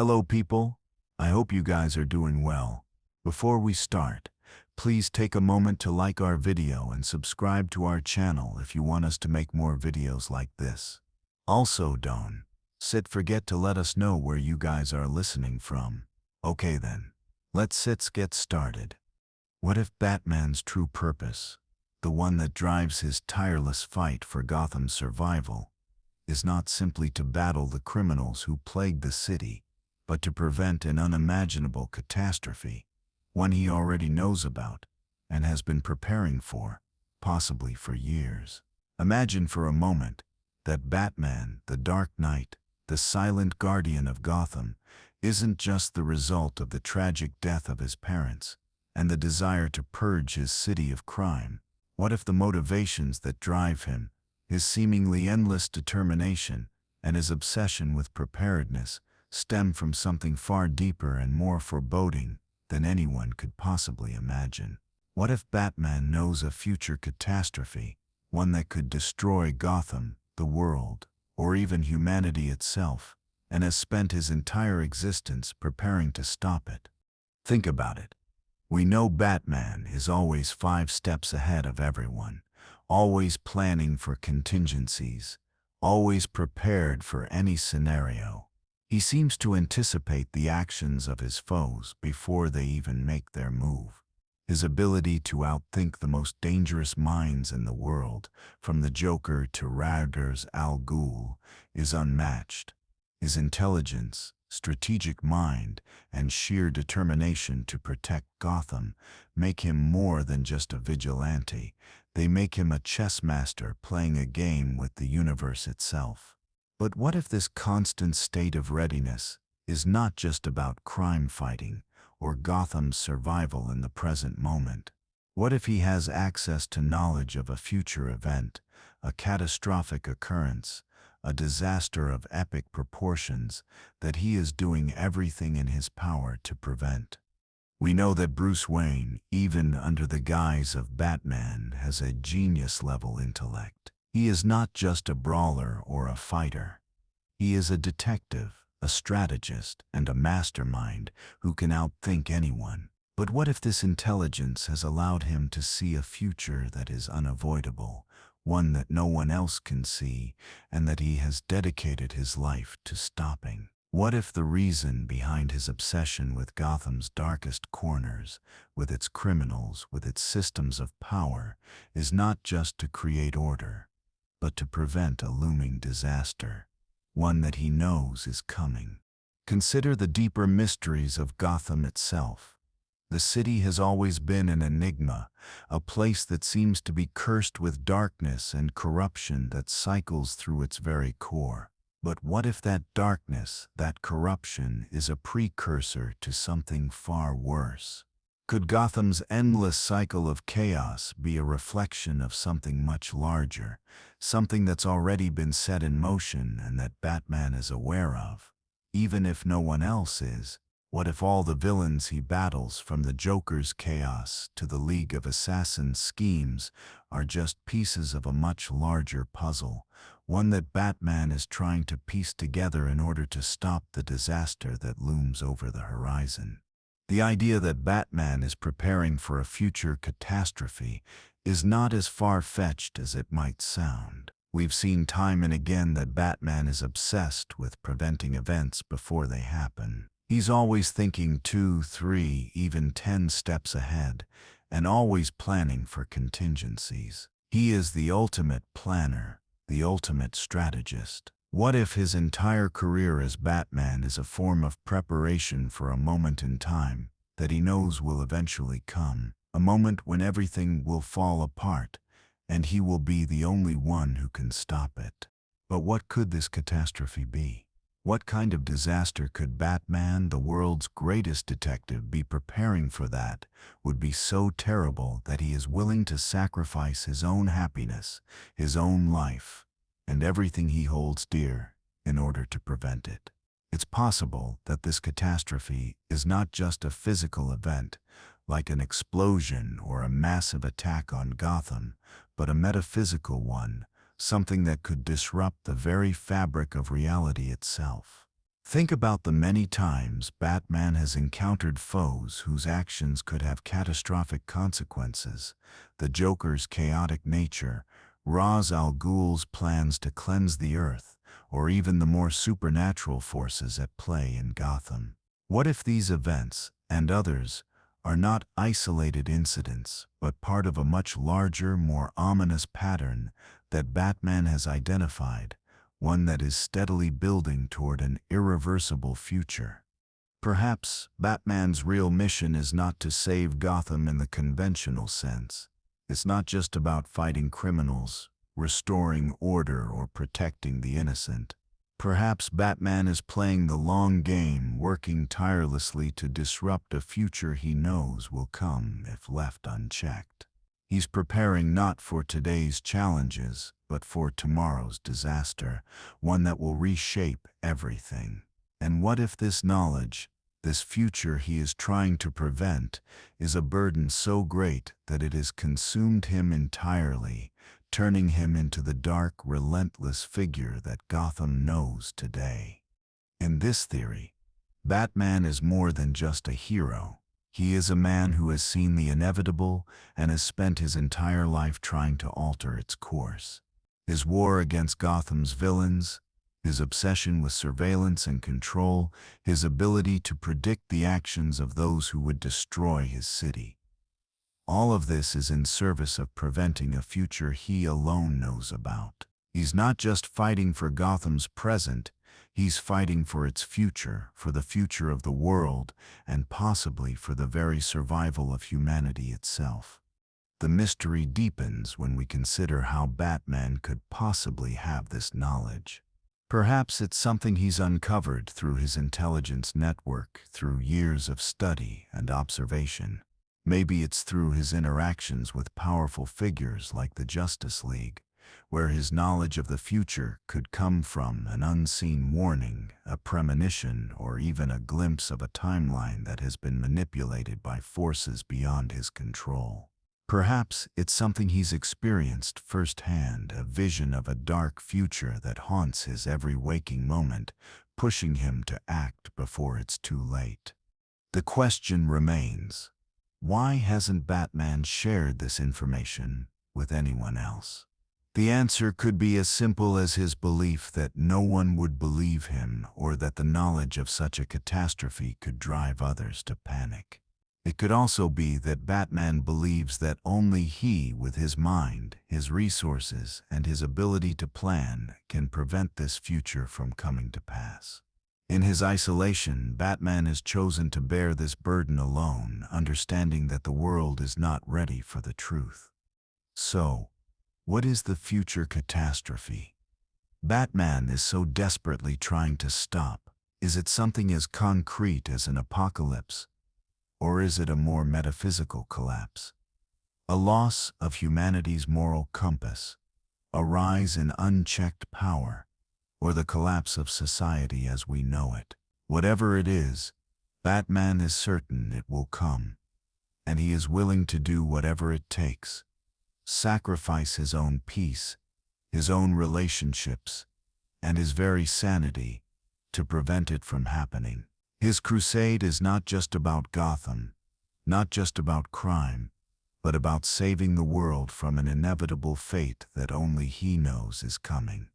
Hello people, I hope you guys are doing well. Before we start, please take a moment to like our video and subscribe to our channel if you want us to make more videos like this. Also don't forget to let us know where you guys are listening from. Okay then, let's get started. What if Batman's true purpose, the one that drives his tireless fight for Gotham's survival, is not simply to battle the criminals who plague the city, but to prevent an unimaginable catastrophe, one he already knows about and has been preparing for, possibly for years. Imagine for a moment that Batman, the Dark Knight, the silent guardian of Gotham, isn't just the result of the tragic death of his parents and the desire to purge his city of crime. What if the motivations that drive him, his seemingly endless determination, and his obsession with preparedness stem from something far deeper and more foreboding than anyone could possibly imagine? What if Batman knows a future catastrophe, one that could destroy Gotham, the world, or even humanity itself, and has spent his entire existence preparing to stop it? Think about it. We know Batman is always 5 steps ahead of everyone, always planning for contingencies, always prepared for any scenario. He seems to anticipate the actions of his foes before they even make their move. His ability to outthink the most dangerous minds in the world, from the Joker to Ra's al Ghul, is unmatched. His intelligence, strategic mind, and sheer determination to protect Gotham make him more than just a vigilante. They make him a chess master playing a game with the universe itself. But what if this constant state of readiness is not just about crime fighting or Gotham's survival in the present moment? What if he has access to knowledge of a future event, a catastrophic occurrence, a disaster of epic proportions that he is doing everything in his power to prevent? We know that Bruce Wayne, even under the guise of Batman, has a genius-level intellect. He is not just a brawler or a fighter. He is a detective, a strategist, and a mastermind who can outthink anyone. But what if this intelligence has allowed him to see a future that is unavoidable, one that no one else can see, and that he has dedicated his life to stopping? What if the reason behind his obsession with Gotham's darkest corners, with its criminals, with its systems of power, is not just to create order, but to prevent a looming disaster, one that he knows is coming? Consider the deeper mysteries of Gotham itself. The city has always been an enigma, a place that seems to be cursed with darkness and corruption that cycles through its very core. But what if that darkness, that corruption, is a precursor to something far worse? Could Gotham's endless cycle of chaos be a reflection of something much larger, something that's already been set in motion and that Batman is aware of, even if no one else is? What if all the villains he battles, from the Joker's chaos to the League of Assassins' schemes, are just pieces of a much larger puzzle, one that Batman is trying to piece together in order to stop the disaster that looms over the horizon? The idea that Batman is preparing for a future catastrophe is not as far-fetched as it might sound. We've seen time and again that Batman is obsessed with preventing events before they happen. He's always thinking 2, 3, even 10 steps ahead, and always planning for contingencies. He is the ultimate planner, the ultimate strategist. What if his entire career as Batman is a form of preparation for a moment in time that he knows will eventually come, a moment when everything will fall apart, and he will be the only one who can stop it? But what could this catastrophe be? What kind of disaster could Batman, the world's greatest detective, be preparing for that would be so terrible that he is willing to sacrifice his own happiness, his own life, and everything he holds dear in order to prevent it? It's possible that this catastrophe is not just a physical event, like an explosion or a massive attack on Gotham, but a metaphysical one, something that could disrupt the very fabric of reality itself. Think about the many times Batman has encountered foes whose actions could have catastrophic consequences, the Joker's chaotic nature, Ra's al Ghul's plans to cleanse the earth, or even the more supernatural forces at play in Gotham. What if these events, and others, are not isolated incidents, but part of a much larger, more ominous pattern that Batman has identified, one that is steadily building toward an irreversible future? Perhaps Batman's real mission is not to save Gotham in the conventional sense. It's not just about fighting criminals, restoring order, or protecting the innocent. Perhaps Batman is playing the long game, working tirelessly to disrupt a future he knows will come if left unchecked. He's preparing not for today's challenges, but for tomorrow's disaster, one that will reshape everything. And what if this knowledge, this future he is trying to prevent, is a burden so great that it has consumed him entirely, turning him into the dark, relentless figure that Gotham knows today? In this theory, Batman is more than just a hero. He is a man who has seen the inevitable and has spent his entire life trying to alter its course. His war against Gotham's villains, his obsession with surveillance and control, his ability to predict the actions of those who would destroy his city. All of this is in service of preventing a future he alone knows about. He's not just fighting for Gotham's present, he's fighting for its future, for the future of the world, and possibly for the very survival of humanity itself. The mystery deepens when we consider how Batman could possibly have this knowledge. Perhaps it's something he's uncovered through his intelligence network, through years of study and observation. Maybe it's through his interactions with powerful figures like the Justice League, where his knowledge of the future could come from an unseen warning, a premonition, or even a glimpse of a timeline that has been manipulated by forces beyond his control. Perhaps it's something he's experienced firsthand, a vision of a dark future that haunts his every waking moment, pushing him to act before it's too late. The question remains, why hasn't Batman shared this information with anyone else? The answer could be as simple as his belief that no one would believe him, or that the knowledge of such a catastrophe could drive others to panic. It could also be that Batman believes that only he, with his mind, his resources, and his ability to plan, can prevent this future from coming to pass. In his isolation, Batman has chosen to bear this burden alone, understanding that the world is not ready for the truth. So, what is the future catastrophe Batman is so desperately trying to stop? Is it something as concrete as an apocalypse? Or is it a more metaphysical collapse? A loss of humanity's moral compass? A rise in unchecked power? Or the collapse of society as we know it? Whatever it is, Batman is certain it will come, and he is willing to do whatever it takes, sacrifice his own peace, his own relationships, and his very sanity to prevent it from happening. His crusade is not just about Gotham, not just about crime, but about saving the world from an inevitable fate that only he knows is coming.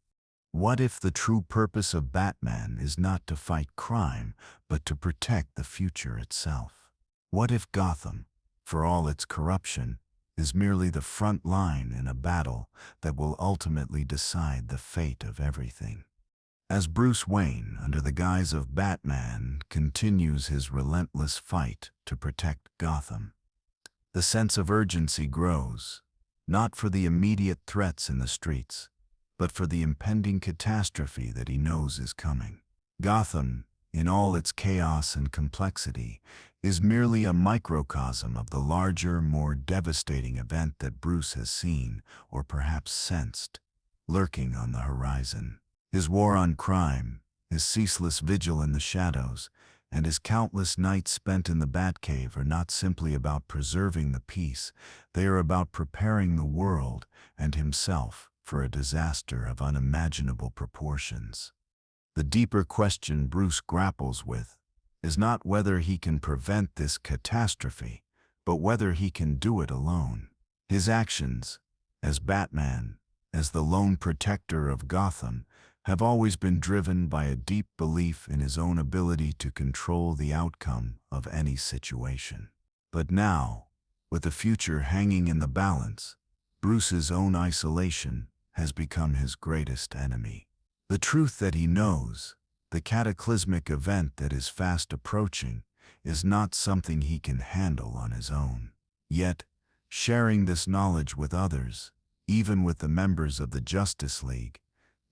What if the true purpose of Batman is not to fight crime, but to protect the future itself? What if Gotham, for all its corruption, is merely the front line in a battle that will ultimately decide the fate of everything? As Bruce Wayne, under the guise of Batman, continues his relentless fight to protect Gotham, the sense of urgency grows, not for the immediate threats in the streets, but for the impending catastrophe that he knows is coming. Gotham, in all its chaos and complexity, is merely a microcosm of the larger, more devastating event that Bruce has seen, or perhaps sensed, lurking on the horizon. His war on crime, his ceaseless vigil in the shadows, and his countless nights spent in the Batcave are not simply about preserving the peace, they are about preparing the world and himself for a disaster of unimaginable proportions. The deeper question Bruce grapples with is not whether he can prevent this catastrophe, but whether he can do it alone. His actions, as Batman, as the lone protector of Gotham, have always been driven by a deep belief in his own ability to control the outcome of any situation. But now, with the future hanging in the balance, Bruce's own isolation has become his greatest enemy. The truth that he knows, the cataclysmic event that is fast approaching, is not something he can handle on his own. Yet, sharing this knowledge with others, even with the members of the Justice League,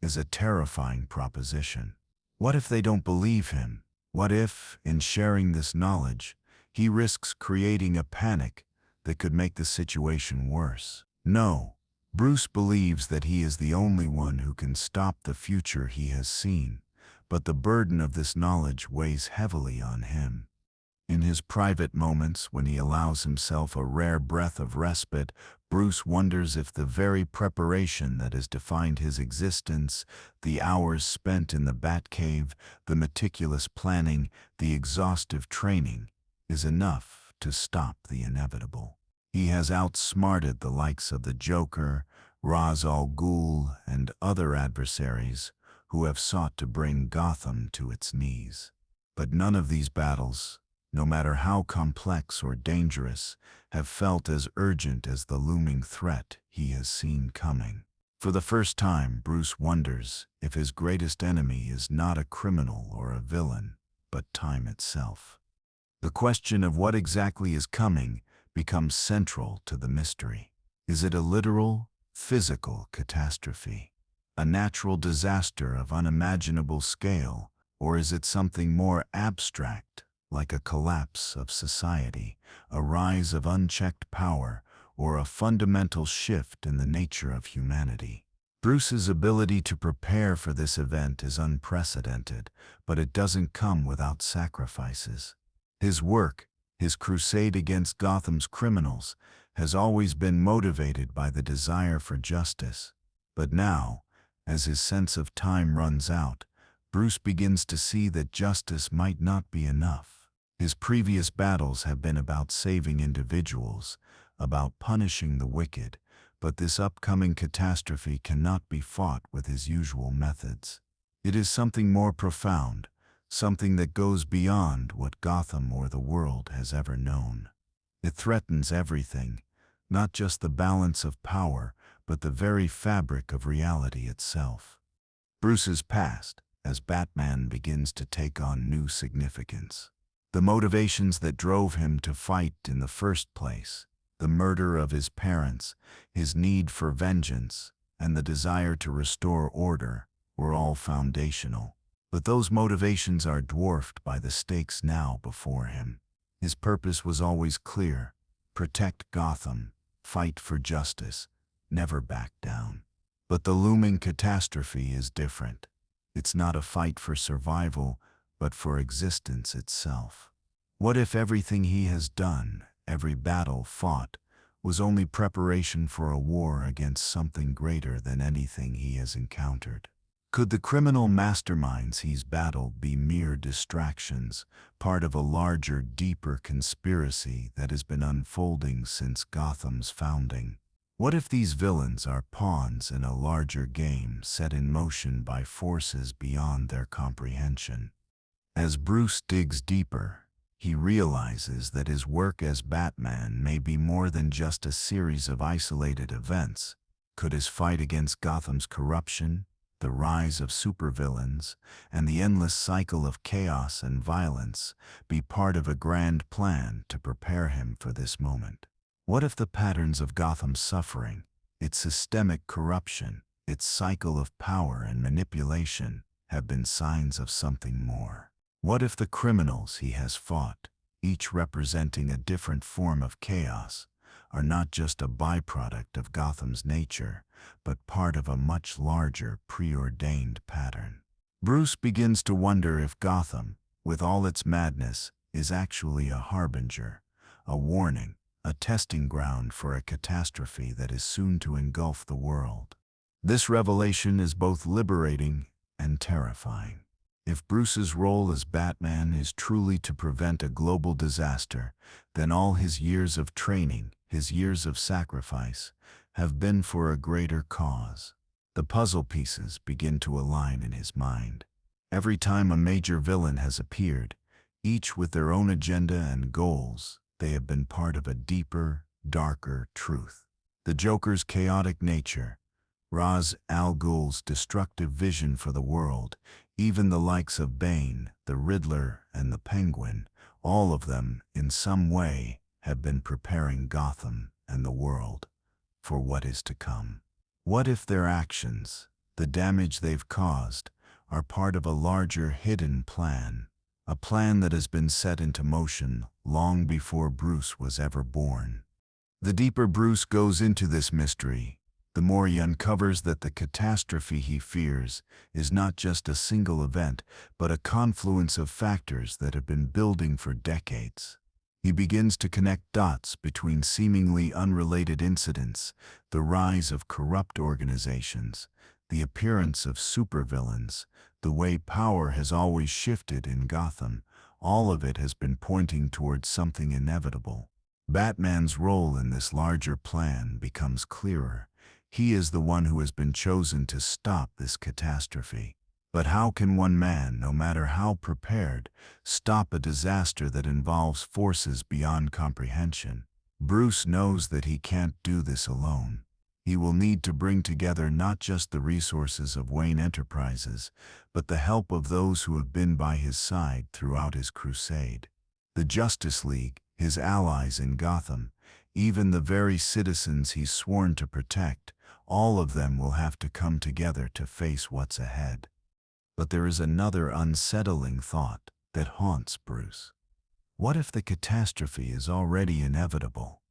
is a terrifying proposition. What if they don't believe him? What if, in sharing this knowledge, he risks creating a panic that could make the situation worse? No, Bruce believes that he is the only one who can stop the future he has seen, but the burden of this knowledge weighs heavily on him. In his private moments, when he allows himself a rare breath of respite, Bruce wonders if the very preparation that has defined his existence, the hours spent in the Batcave, the meticulous planning, the exhaustive training, is enough to stop the inevitable. He has outsmarted the likes of the Joker, Ra's al Ghul, and other adversaries who have sought to bring Gotham to its knees. But none of these battles, no matter how complex or dangerous, have felt as urgent as the looming threat he has seen coming. For the first time, Bruce wonders if his greatest enemy is not a criminal or a villain, but time itself. The question of what exactly is coming becomes central to the mystery. Is it a literal, physical catastrophe, a natural disaster of unimaginable scale, or is it something more abstract, like a collapse of society, a rise of unchecked power, or a fundamental shift in the nature of humanity? Bruce's ability to prepare for this event is unprecedented, but it doesn't come without sacrifices. His work, his crusade against Gotham's criminals, has always been motivated by the desire for justice. But now, as his sense of time runs out, Bruce begins to see that justice might not be enough. His previous battles have been about saving individuals, about punishing the wicked, but this upcoming catastrophe cannot be fought with his usual methods. It is something more profound, something that goes beyond what Gotham or the world has ever known. It threatens everything, not just the balance of power, but the very fabric of reality itself. Bruce's past, as Batman, begins to take on new significance. The motivations that drove him to fight in the first place, the murder of his parents, his need for vengeance, and the desire to restore order, were all foundational. But those motivations are dwarfed by the stakes now before him. His purpose was always clear: protect Gotham, fight for justice, never back down. But the looming catastrophe is different. It's not a fight for survival, but for existence itself. What if everything he has done, every battle fought, was only preparation for a war against something greater than anything he has encountered? Could the criminal masterminds he's battled be mere distractions, part of a larger, deeper conspiracy that has been unfolding since Gotham's founding? What if these villains are pawns in a larger game set in motion by forces beyond their comprehension? As Bruce digs deeper, he realizes that his work as Batman may be more than just a series of isolated events. Could his fight against Gotham's corruption, the rise of supervillains, and the endless cycle of chaos and violence be part of a grand plan to prepare him for this moment? What if the patterns of Gotham's suffering, its systemic corruption, its cycle of power and manipulation, have been signs of something more? What if the criminals he has fought, each representing a different form of chaos, are not just a byproduct of Gotham's nature, but part of a much larger, preordained pattern? Bruce begins to wonder if Gotham, with all its madness, is actually a harbinger, a warning, a testing ground for a catastrophe that is soon to engulf the world. This revelation is both liberating and terrifying. If Bruce's role as Batman is truly to prevent a global disaster, then all his years of training, his years of sacrifice, have been for a greater cause. The puzzle pieces begin to align in his mind. Every time a major villain has appeared, each with their own agenda and goals, they have been part of a deeper, darker truth. The Joker's chaotic nature, Ra's al Ghul's destructive vision for the world, even the likes of Bane, the Riddler, and the Penguin, all of them, in some way, have been preparing Gotham and the world for what is to come. What if their actions, the damage they've caused, are part of a larger hidden plan, a plan that has been set into motion long before Bruce was ever born? The deeper Bruce goes into this mystery, the more he uncovers that the catastrophe he fears is not just a single event, but a confluence of factors that have been building for decades. He begins to connect dots between seemingly unrelated incidents, the rise of corrupt organizations, the appearance of supervillains, the way power has always shifted in Gotham. All of it has been pointing towards something inevitable. Batman's role in this larger plan becomes clearer. He is the one who has been chosen to stop this catastrophe. But how can one man, no matter how prepared, stop a disaster that involves forces beyond comprehension? Bruce knows that he can't do this alone. He will need to bring together not just the resources of Wayne Enterprises, but the help of those who have been by his side throughout his crusade. The Justice League, his allies in Gotham, even the very citizens he's sworn to protect, all of them will have to come together to face what's ahead. But there is another unsettling thought that haunts Bruce. What if the catastrophe is already inevitable?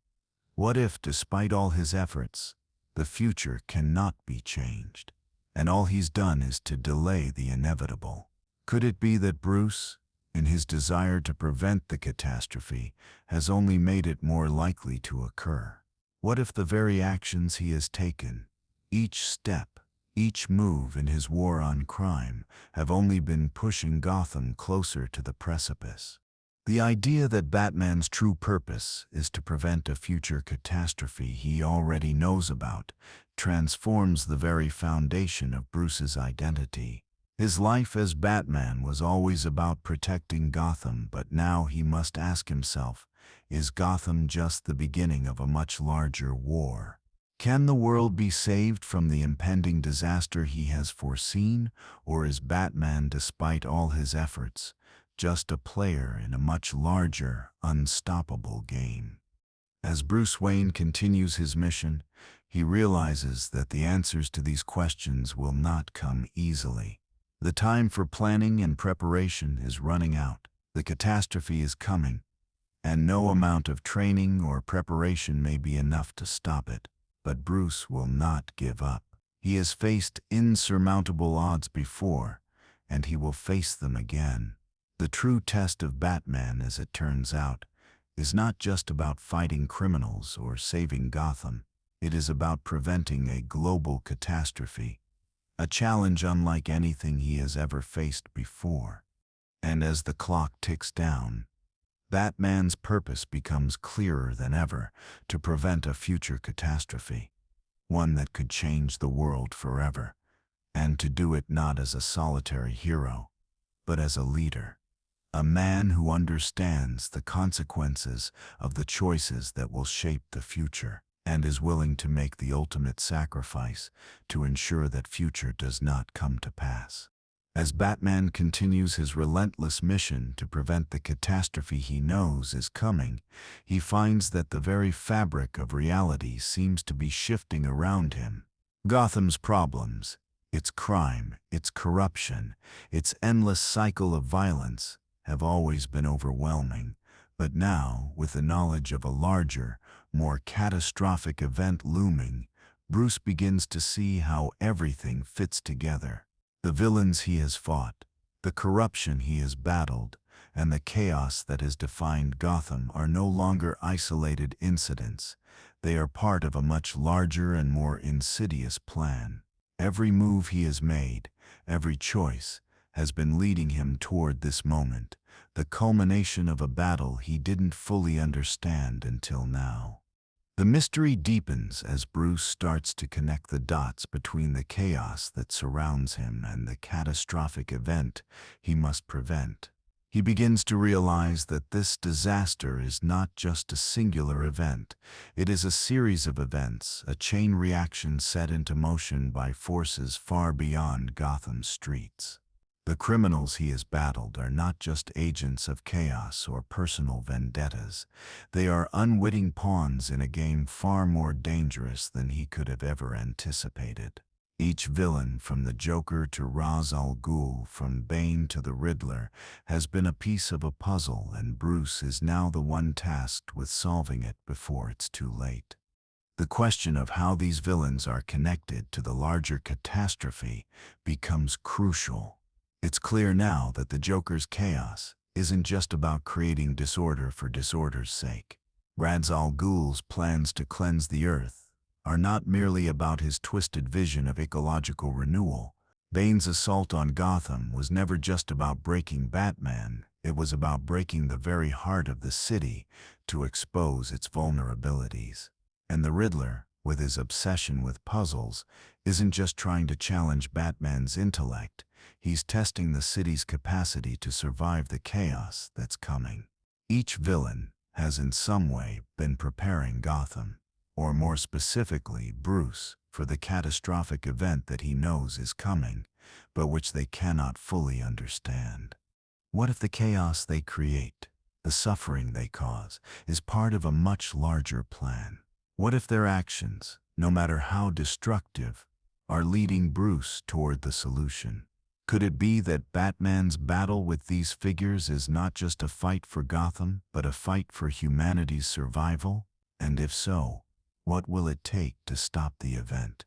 What if, despite all his efforts, the future cannot be changed, and all he's done is to delay the inevitable? Could it be that Bruce, in his desire to prevent the catastrophe, has only made it more likely to occur? What if the very actions he has taken, each step, each move in his war on crime, have only been pushing Gotham closer to the precipice? The idea that Batman's true purpose is to prevent a future catastrophe he already knows about transforms the very foundation of Bruce's identity. His life as Batman was always about protecting Gotham, but now he must ask himself, is Gotham just the beginning of a much larger war? Can the world be saved from the impending disaster he has foreseen, or is Batman, despite all his efforts, just a player in a much larger, unstoppable game? As Bruce Wayne continues his mission, he realizes that the answers to these questions will not come easily. The time for planning and preparation is running out. The catastrophe is coming, and no amount of training or preparation may be enough to stop it. But Bruce will not give up. He has faced insurmountable odds before, and he will face them again. The true test of Batman, as it turns out, is not just about fighting criminals or saving Gotham. It is about preventing a global catastrophe, a challenge unlike anything he has ever faced before. And as the clock ticks down, Batman's purpose becomes clearer than ever: to prevent a future catastrophe, one that could change the world forever, and to do it not as a solitary hero, but as a leader, a man who understands the consequences of the choices that will shape the future, and is willing to make the ultimate sacrifice to ensure that future does not come to pass. As Batman continues his relentless mission to prevent the catastrophe he knows is coming, he finds that the very fabric of reality seems to be shifting around him. Gotham's problems, its crime, its corruption, its endless cycle of violence, have always been overwhelming. But now, with the knowledge of a larger, more catastrophic event looming, Bruce begins to see how everything fits together. The villains he has fought, the corruption he has battled, and the chaos that has defined Gotham are no longer isolated incidents. They are part of a much larger and more insidious plan. Every move he has made, every choice, has been leading him toward this moment, the culmination of a battle he didn't fully understand until now. The mystery deepens as Bruce starts to connect the dots between the chaos that surrounds him and the catastrophic event he must prevent. He begins to realize that this disaster is not just a singular event. It is a series of events, a chain reaction set into motion by forces far beyond Gotham's streets. The criminals he has battled are not just agents of chaos or personal vendettas. They are unwitting pawns in a game far more dangerous than he could have ever anticipated. Each villain, from the Joker to Ra's al Ghul, from Bane to the Riddler, has been a piece of a puzzle, and Bruce is now the one tasked with solving it before it's too late. The question of how these villains are connected to the larger catastrophe becomes crucial. It's clear now that the Joker's chaos isn't just about creating disorder for disorder's sake. Ra's al Ghul's plans to cleanse the earth are not merely about his twisted vision of ecological renewal. Bane's assault on Gotham was never just about breaking Batman, it was about breaking the very heart of the city to expose its vulnerabilities. And the Riddler, with his obsession with puzzles, isn't just trying to challenge Batman's intellect, he's testing the city's capacity to survive the chaos that's coming. Each villain has in some way been preparing Gotham, or more specifically Bruce, for the catastrophic event that he knows is coming, but which they cannot fully understand. What if the chaos they create, the suffering they cause, is part of a much larger plan? What if their actions, no matter how destructive, are leading Bruce toward the solution? Could it be that Batman's battle with these figures is not just a fight for Gotham, but a fight for humanity's survival? And if so, what will it take to stop the event,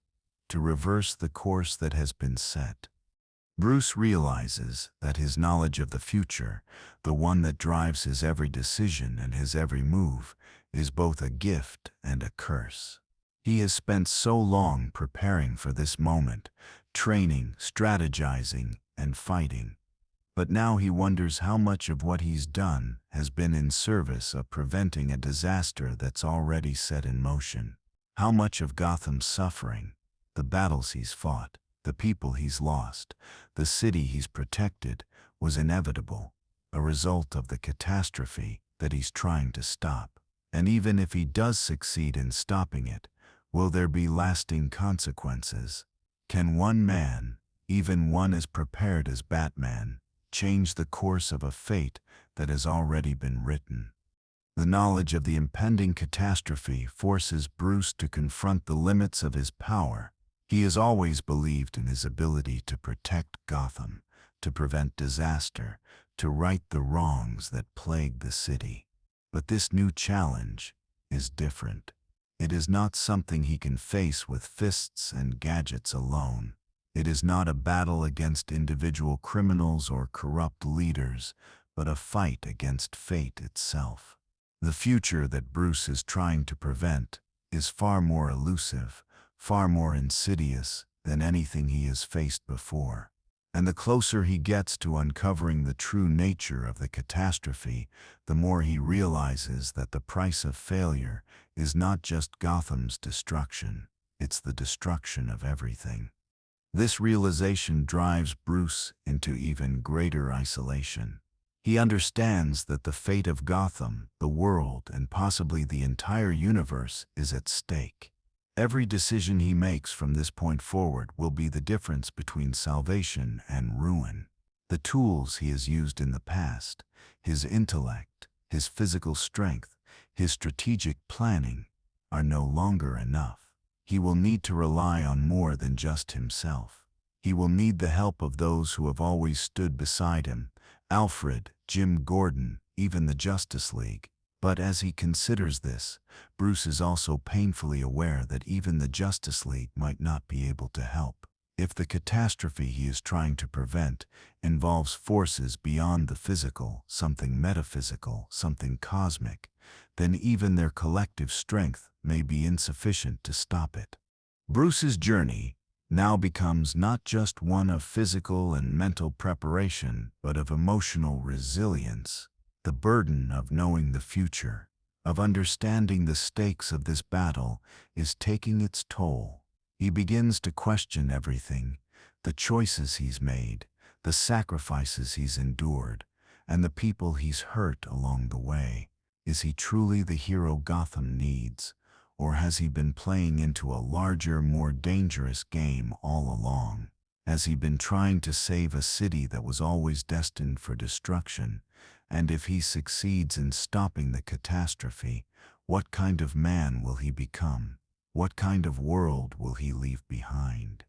to reverse the course that has been set? Bruce realizes that his knowledge of the future, the one that drives his every decision and his every move, is both a gift and a curse. He has spent so long preparing for this moment, training, strategizing, and fighting. But now he wonders how much of what he's done has been in service of preventing a disaster that's already set in motion. How much of Gotham's suffering, the battles he's fought, the people he's lost, the city he's protected, was inevitable, a result of the catastrophe that he's trying to stop. And even if he does succeed in stopping it, will there be lasting consequences? Can one man, even one as prepared as Batman, change the course of a fate that has already been written? The knowledge of the impending catastrophe forces Bruce to confront the limits of his power. He has always believed in his ability to protect Gotham, to prevent disaster, to right the wrongs that plague the city. But this new challenge is different. It is not something he can face with fists and gadgets alone. It is not a battle against individual criminals or corrupt leaders, but a fight against fate itself. The future that Bruce is trying to prevent is far more elusive, far more insidious than anything he has faced before. And the closer he gets to uncovering the true nature of the catastrophe, the more he realizes that the price of failure is not just Gotham's destruction, it's the destruction of everything. This realization drives Bruce into even greater isolation. He understands that the fate of Gotham, the world, and possibly the entire universe is at stake. Every decision he makes from this point forward will be the difference between salvation and ruin. The tools he has used in the past, his intellect, his physical strength, his strategic planning, are no longer enough. He will need to rely on more than just himself. He will need the help of those who have always stood beside him, Alfred, Jim Gordon, even the Justice League. But as he considers this, Bruce is also painfully aware that even the Justice League might not be able to help. If the catastrophe he is trying to prevent involves forces beyond the physical, something metaphysical, something cosmic, then even their collective strength may be insufficient to stop it. Bruce's journey now becomes not just one of physical and mental preparation, but of emotional resilience. The burden of knowing the future, of understanding the stakes of this battle, is taking its toll. He begins to question everything, the choices he's made, the sacrifices he's endured, and the people he's hurt along the way. Is he truly the hero Gotham needs, or has he been playing into a larger, more dangerous game all along? Has he been trying to save a city that was always destined for destruction? And if he succeeds in stopping the catastrophe, what kind of man will he become? What kind of world will he leave behind?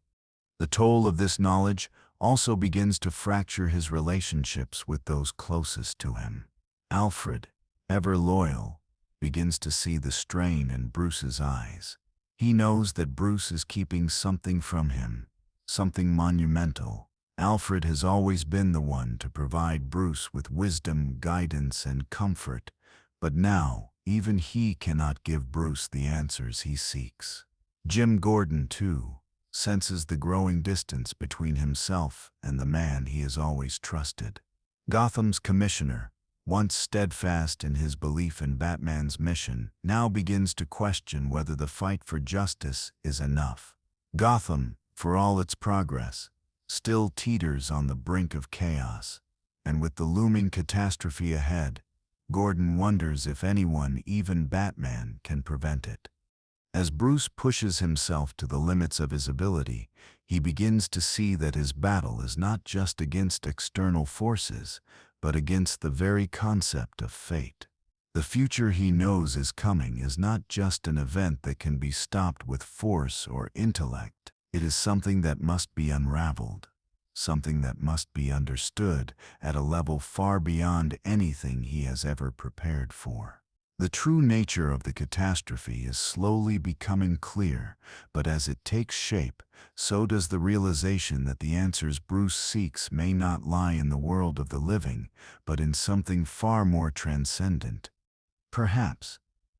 The toll of this knowledge also begins to fracture his relationships with those closest to him. Alfred, ever loyal, begins to see the strain in Bruce's eyes. He knows that Bruce is keeping something from him, something monumental. Alfred has always been the one to provide Bruce with wisdom, guidance, and comfort, but now even he cannot give Bruce the answers he seeks. Jim Gordon, too, senses the growing distance between himself and the man he has always trusted. Gotham's commissioner, once steadfast in his belief in Batman's mission, now begins to question whether the fight for justice is enough. Gotham, for all its progress, still teeters on the brink of chaos, and with the looming catastrophe ahead, Gordon wonders if anyone, even Batman, can prevent it. As Bruce pushes himself to the limits of his ability, he begins to see that his battle is not just against external forces, but against the very concept of fate. The future he knows is coming is not just an event that can be stopped with force or intellect. It is something that must be unraveled, something that must be understood at a level far beyond anything he has ever prepared for. The true nature of the catastrophe is slowly becoming clear, but as it takes shape, so does the realization that the answers Bruce seeks may not lie in the world of the living, but in something far more transcendent. Perhaps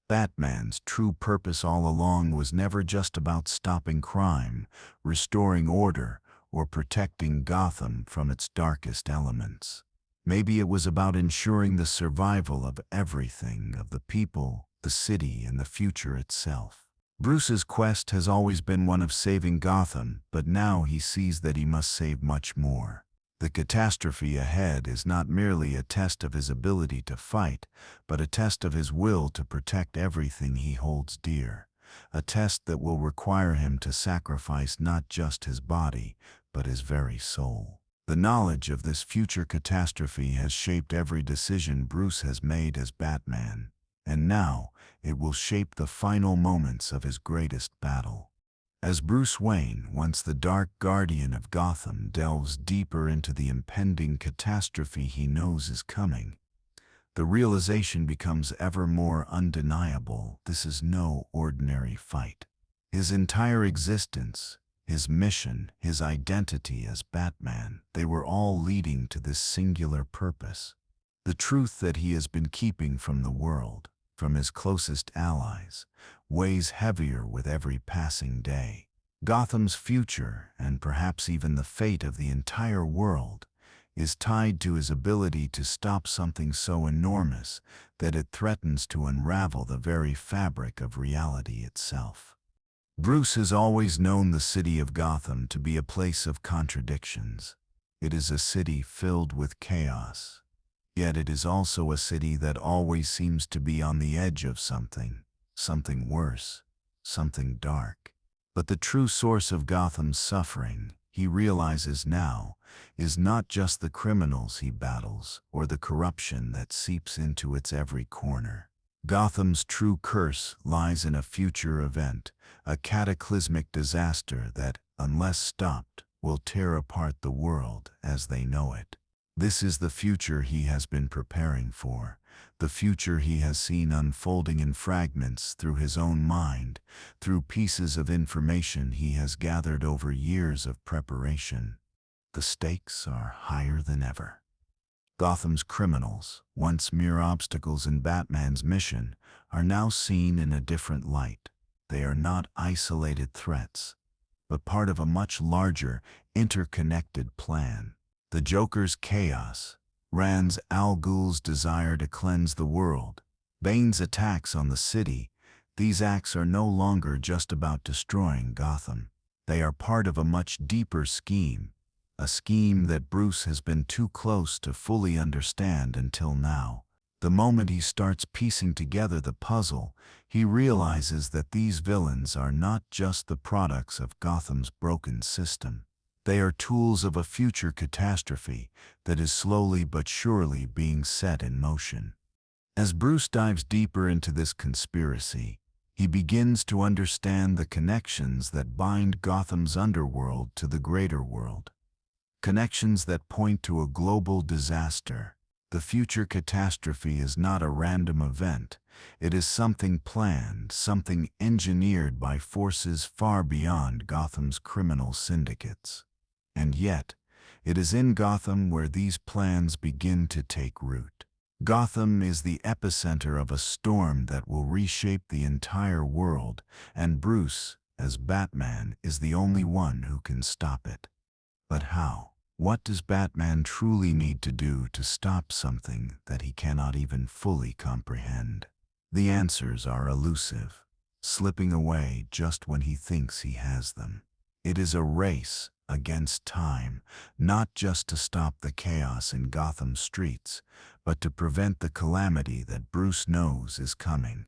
Batman's true purpose all along was never just about stopping crime, restoring order, or protecting Gotham from its darkest elements. Maybe it was about ensuring the survival of everything, of the people, the city, and the future itself. Bruce's quest has always been one of saving Gotham, but now he sees that he must save much more. The catastrophe ahead is not merely a test of his ability to fight, but a test of his will to protect everything he holds dear. A test that will require him to sacrifice not just his body, but his very soul. The knowledge of this future catastrophe has shaped every decision Bruce has made as Batman, and now it will shape the final moments of his greatest battle. As Bruce Wayne, once the dark guardian of Gotham, delves deeper into the impending catastrophe he knows is coming, the realization becomes ever more undeniable. This is no ordinary fight. His entire existence, his mission, his identity as Batman, they were all leading to this singular purpose. The truth that he has been keeping from the world, from his closest allies, weighs heavier with every passing day. Gotham's future, and perhaps even the fate of the entire world, is tied to his ability to stop something so enormous that it threatens to unravel the very fabric of reality itself. Bruce has always known the city of Gotham to be a place of contradictions. It is a city filled with chaos, yet it is also a city that always seems to be on the edge of something worse, something dark. But the true source of Gotham's suffering, he realizes now, is not just the criminals he battles or the corruption that seeps into its every corner. Gotham's true curse lies in a future event, a cataclysmic disaster that, unless stopped, will tear apart the world as they know it. This is the future he has been preparing for, the future he has seen unfolding in fragments through his own mind, through pieces of information he has gathered over years of preparation. The stakes are higher than ever. Gotham's criminals, once mere obstacles in Batman's mission, are now seen in a different light. They are not isolated threats. but part of a much larger, interconnected plan. The Joker's chaos, Ra's al Ghul's desire to cleanse the world, Bane's attacks on the city. These acts are no longer just about destroying Gotham. They are part of a much deeper scheme, a scheme that Bruce has been too close to fully understand until now. The moment he starts piecing together the puzzle, he realizes that these villains are not just the products of Gotham's broken system. They are tools of a future catastrophe that is slowly but surely being set in motion. As Bruce dives deeper into this conspiracy, he begins to understand the connections that bind Gotham's underworld to the greater world. Connections that point to a global disaster. The future catastrophe is not a random event. It is something planned, something engineered by forces far beyond Gotham's criminal syndicates. And yet, it is in Gotham where these plans begin to take root. Gotham is the epicenter of a storm that will reshape the entire world, and Bruce, as Batman, is the only one who can stop it. But how? What does Batman truly need to do to stop something that he cannot even fully comprehend? The answers are elusive, slipping away just when he thinks he has them. It is a race against time, not just to stop the chaos in Gotham streets, but to prevent the calamity that Bruce knows is coming.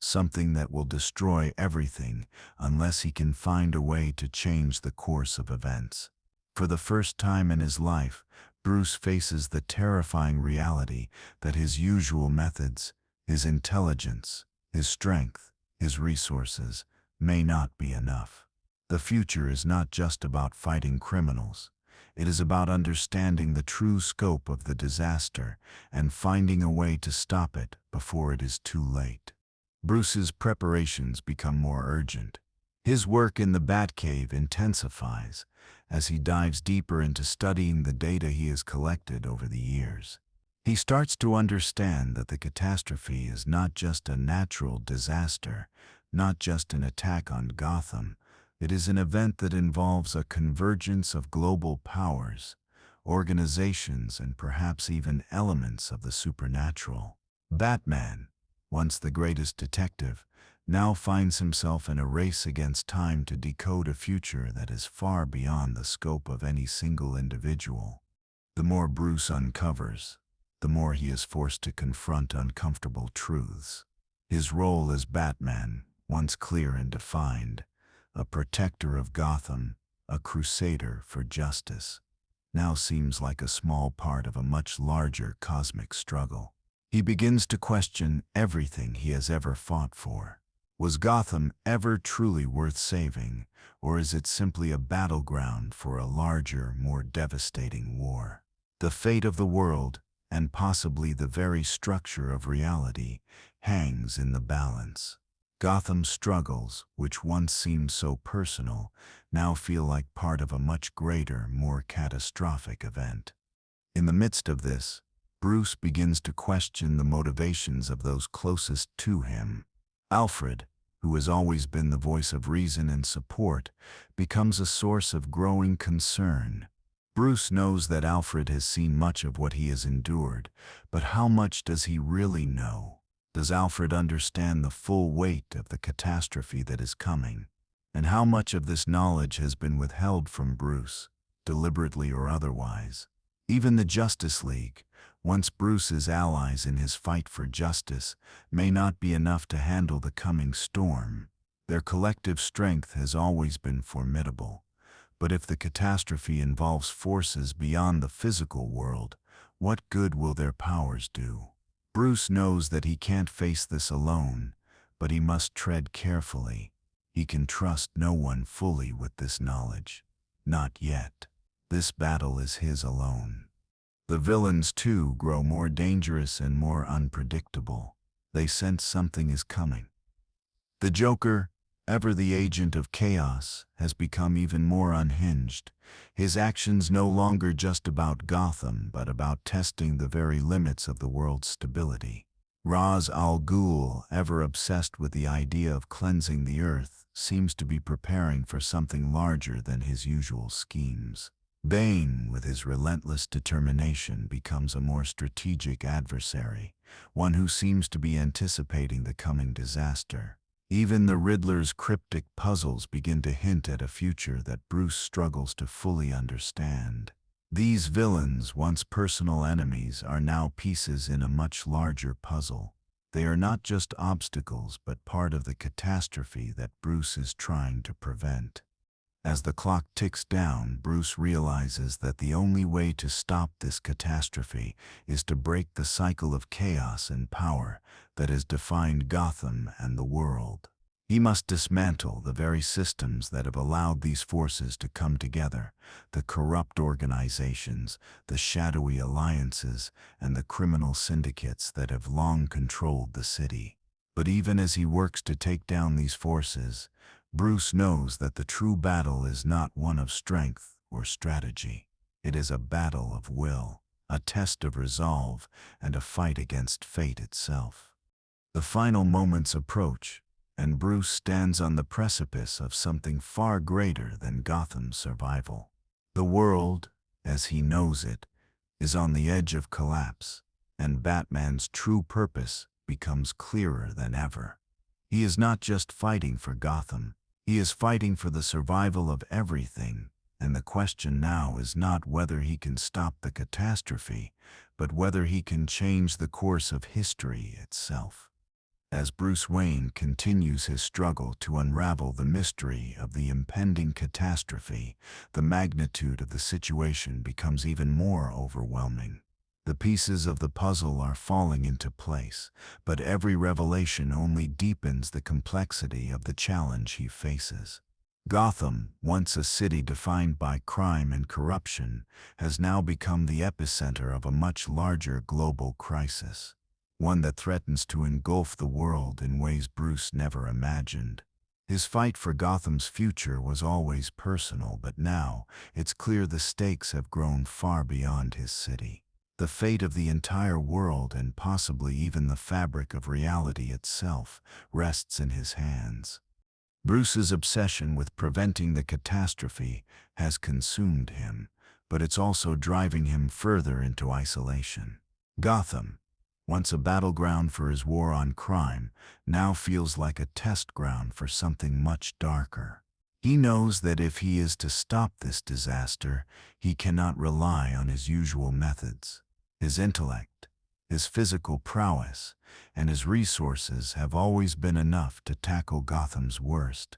Something that will destroy everything unless he can find a way to change the course of events. For the first time in his life, Bruce faces the terrifying reality that his usual methods, his intelligence, his strength, his resources, may not be enough. The future is not just about fighting criminals. It is about understanding the true scope of the disaster and finding a way to stop it before it is too late. Bruce's preparations become more urgent. His work in the Batcave intensifies as he dives deeper into studying the data he has collected over the years. He starts to understand that the catastrophe is not just a natural disaster, not just an attack on Gotham. It is an event that involves a convergence of global powers, organizations, and perhaps even elements of the supernatural. Batman, once the greatest detective, now finds himself in a race against time to decode a future that is far beyond the scope of any single individual. The more Bruce uncovers, the more he is forced to confront uncomfortable truths. His role as Batman, once clear and defined, a protector of Gotham, a crusader for justice, now seems like a small part of a much larger cosmic struggle. He begins to question everything he has ever fought for. Was Gotham ever truly worth saving, or is it simply a battleground for a larger, more devastating war? The fate of the world, and possibly the very structure of reality, hangs in the balance. Gotham's struggles, which once seemed so personal, now feel like part of a much greater, more catastrophic event. In the midst of this, Bruce begins to question the motivations of those closest to him. Alfred, who has always been the voice of reason and support, becomes a source of growing concern. Bruce knows that Alfred has seen much of what he has endured, but how much does he really know? Does Alfred understand the full weight of the catastrophe that is coming? And how much of this knowledge has been withheld from Bruce, deliberately or otherwise? Even the Justice League, once Bruce's allies in his fight for justice, may not be enough to handle the coming storm. Their collective strength has always been formidable. But if the catastrophe involves forces beyond the physical world, what good will their powers do? Bruce knows that he can't face this alone, but he must tread carefully. He can trust no one fully with this knowledge. Not yet. This battle is his alone. The villains, too, grow more dangerous and more unpredictable. They sense something is coming. The Joker, ever the agent of chaos, has become even more unhinged. His actions no longer just about Gotham, but about testing the very limits of the world's stability. Ra's al Ghul, ever obsessed with the idea of cleansing the earth, seems to be preparing for something larger than his usual schemes. Bane, with his relentless determination, becomes a more strategic adversary, one who seems to be anticipating the coming disaster. Even the Riddler's cryptic puzzles begin to hint at a future that Bruce struggles to fully understand. These villains, once personal enemies, are now pieces in a much larger puzzle. They are not just obstacles, but part of the catastrophe that Bruce is trying to prevent. As the clock ticks down, Bruce realizes that the only way to stop this catastrophe is to break the cycle of chaos and power that has defined Gotham and the world. He must dismantle the very systems that have allowed these forces to come together, the corrupt organizations, the shadowy alliances, and the criminal syndicates that have long controlled the city. But even as he works to take down these forces, Bruce knows that the true battle is not one of strength or strategy. It is a battle of will, a test of resolve, and a fight against fate itself. The final moments approach, and Bruce stands on the precipice of something far greater than Gotham's survival. The world, as he knows it, is on the edge of collapse, and Batman's true purpose becomes clearer than ever. He is not just fighting for Gotham, he is fighting for the survival of everything, and the question now is not whether he can stop the catastrophe, but whether he can change the course of history itself. As Bruce Wayne continues his struggle to unravel the mystery of the impending catastrophe, the magnitude of the situation becomes even more overwhelming. The pieces of the puzzle are falling into place, but every revelation only deepens the complexity of the challenge he faces. Gotham, once a city defined by crime and corruption, has now become the epicenter of a much larger global crisis, one that threatens to engulf the world in ways Bruce never imagined. His fight for Gotham's future was always personal, but now it's clear the stakes have grown far beyond his city. The fate of the entire world, and possibly even the fabric of reality itself, rests in his hands. Bruce's obsession with preventing the catastrophe has consumed him, but it's also driving him further into isolation. Gotham, once a battleground for his war on crime, now feels like a test ground for something much darker. He knows that if he is to stop this disaster, he cannot rely on his usual methods. His intellect, his physical prowess, and his resources have always been enough to tackle Gotham's worst,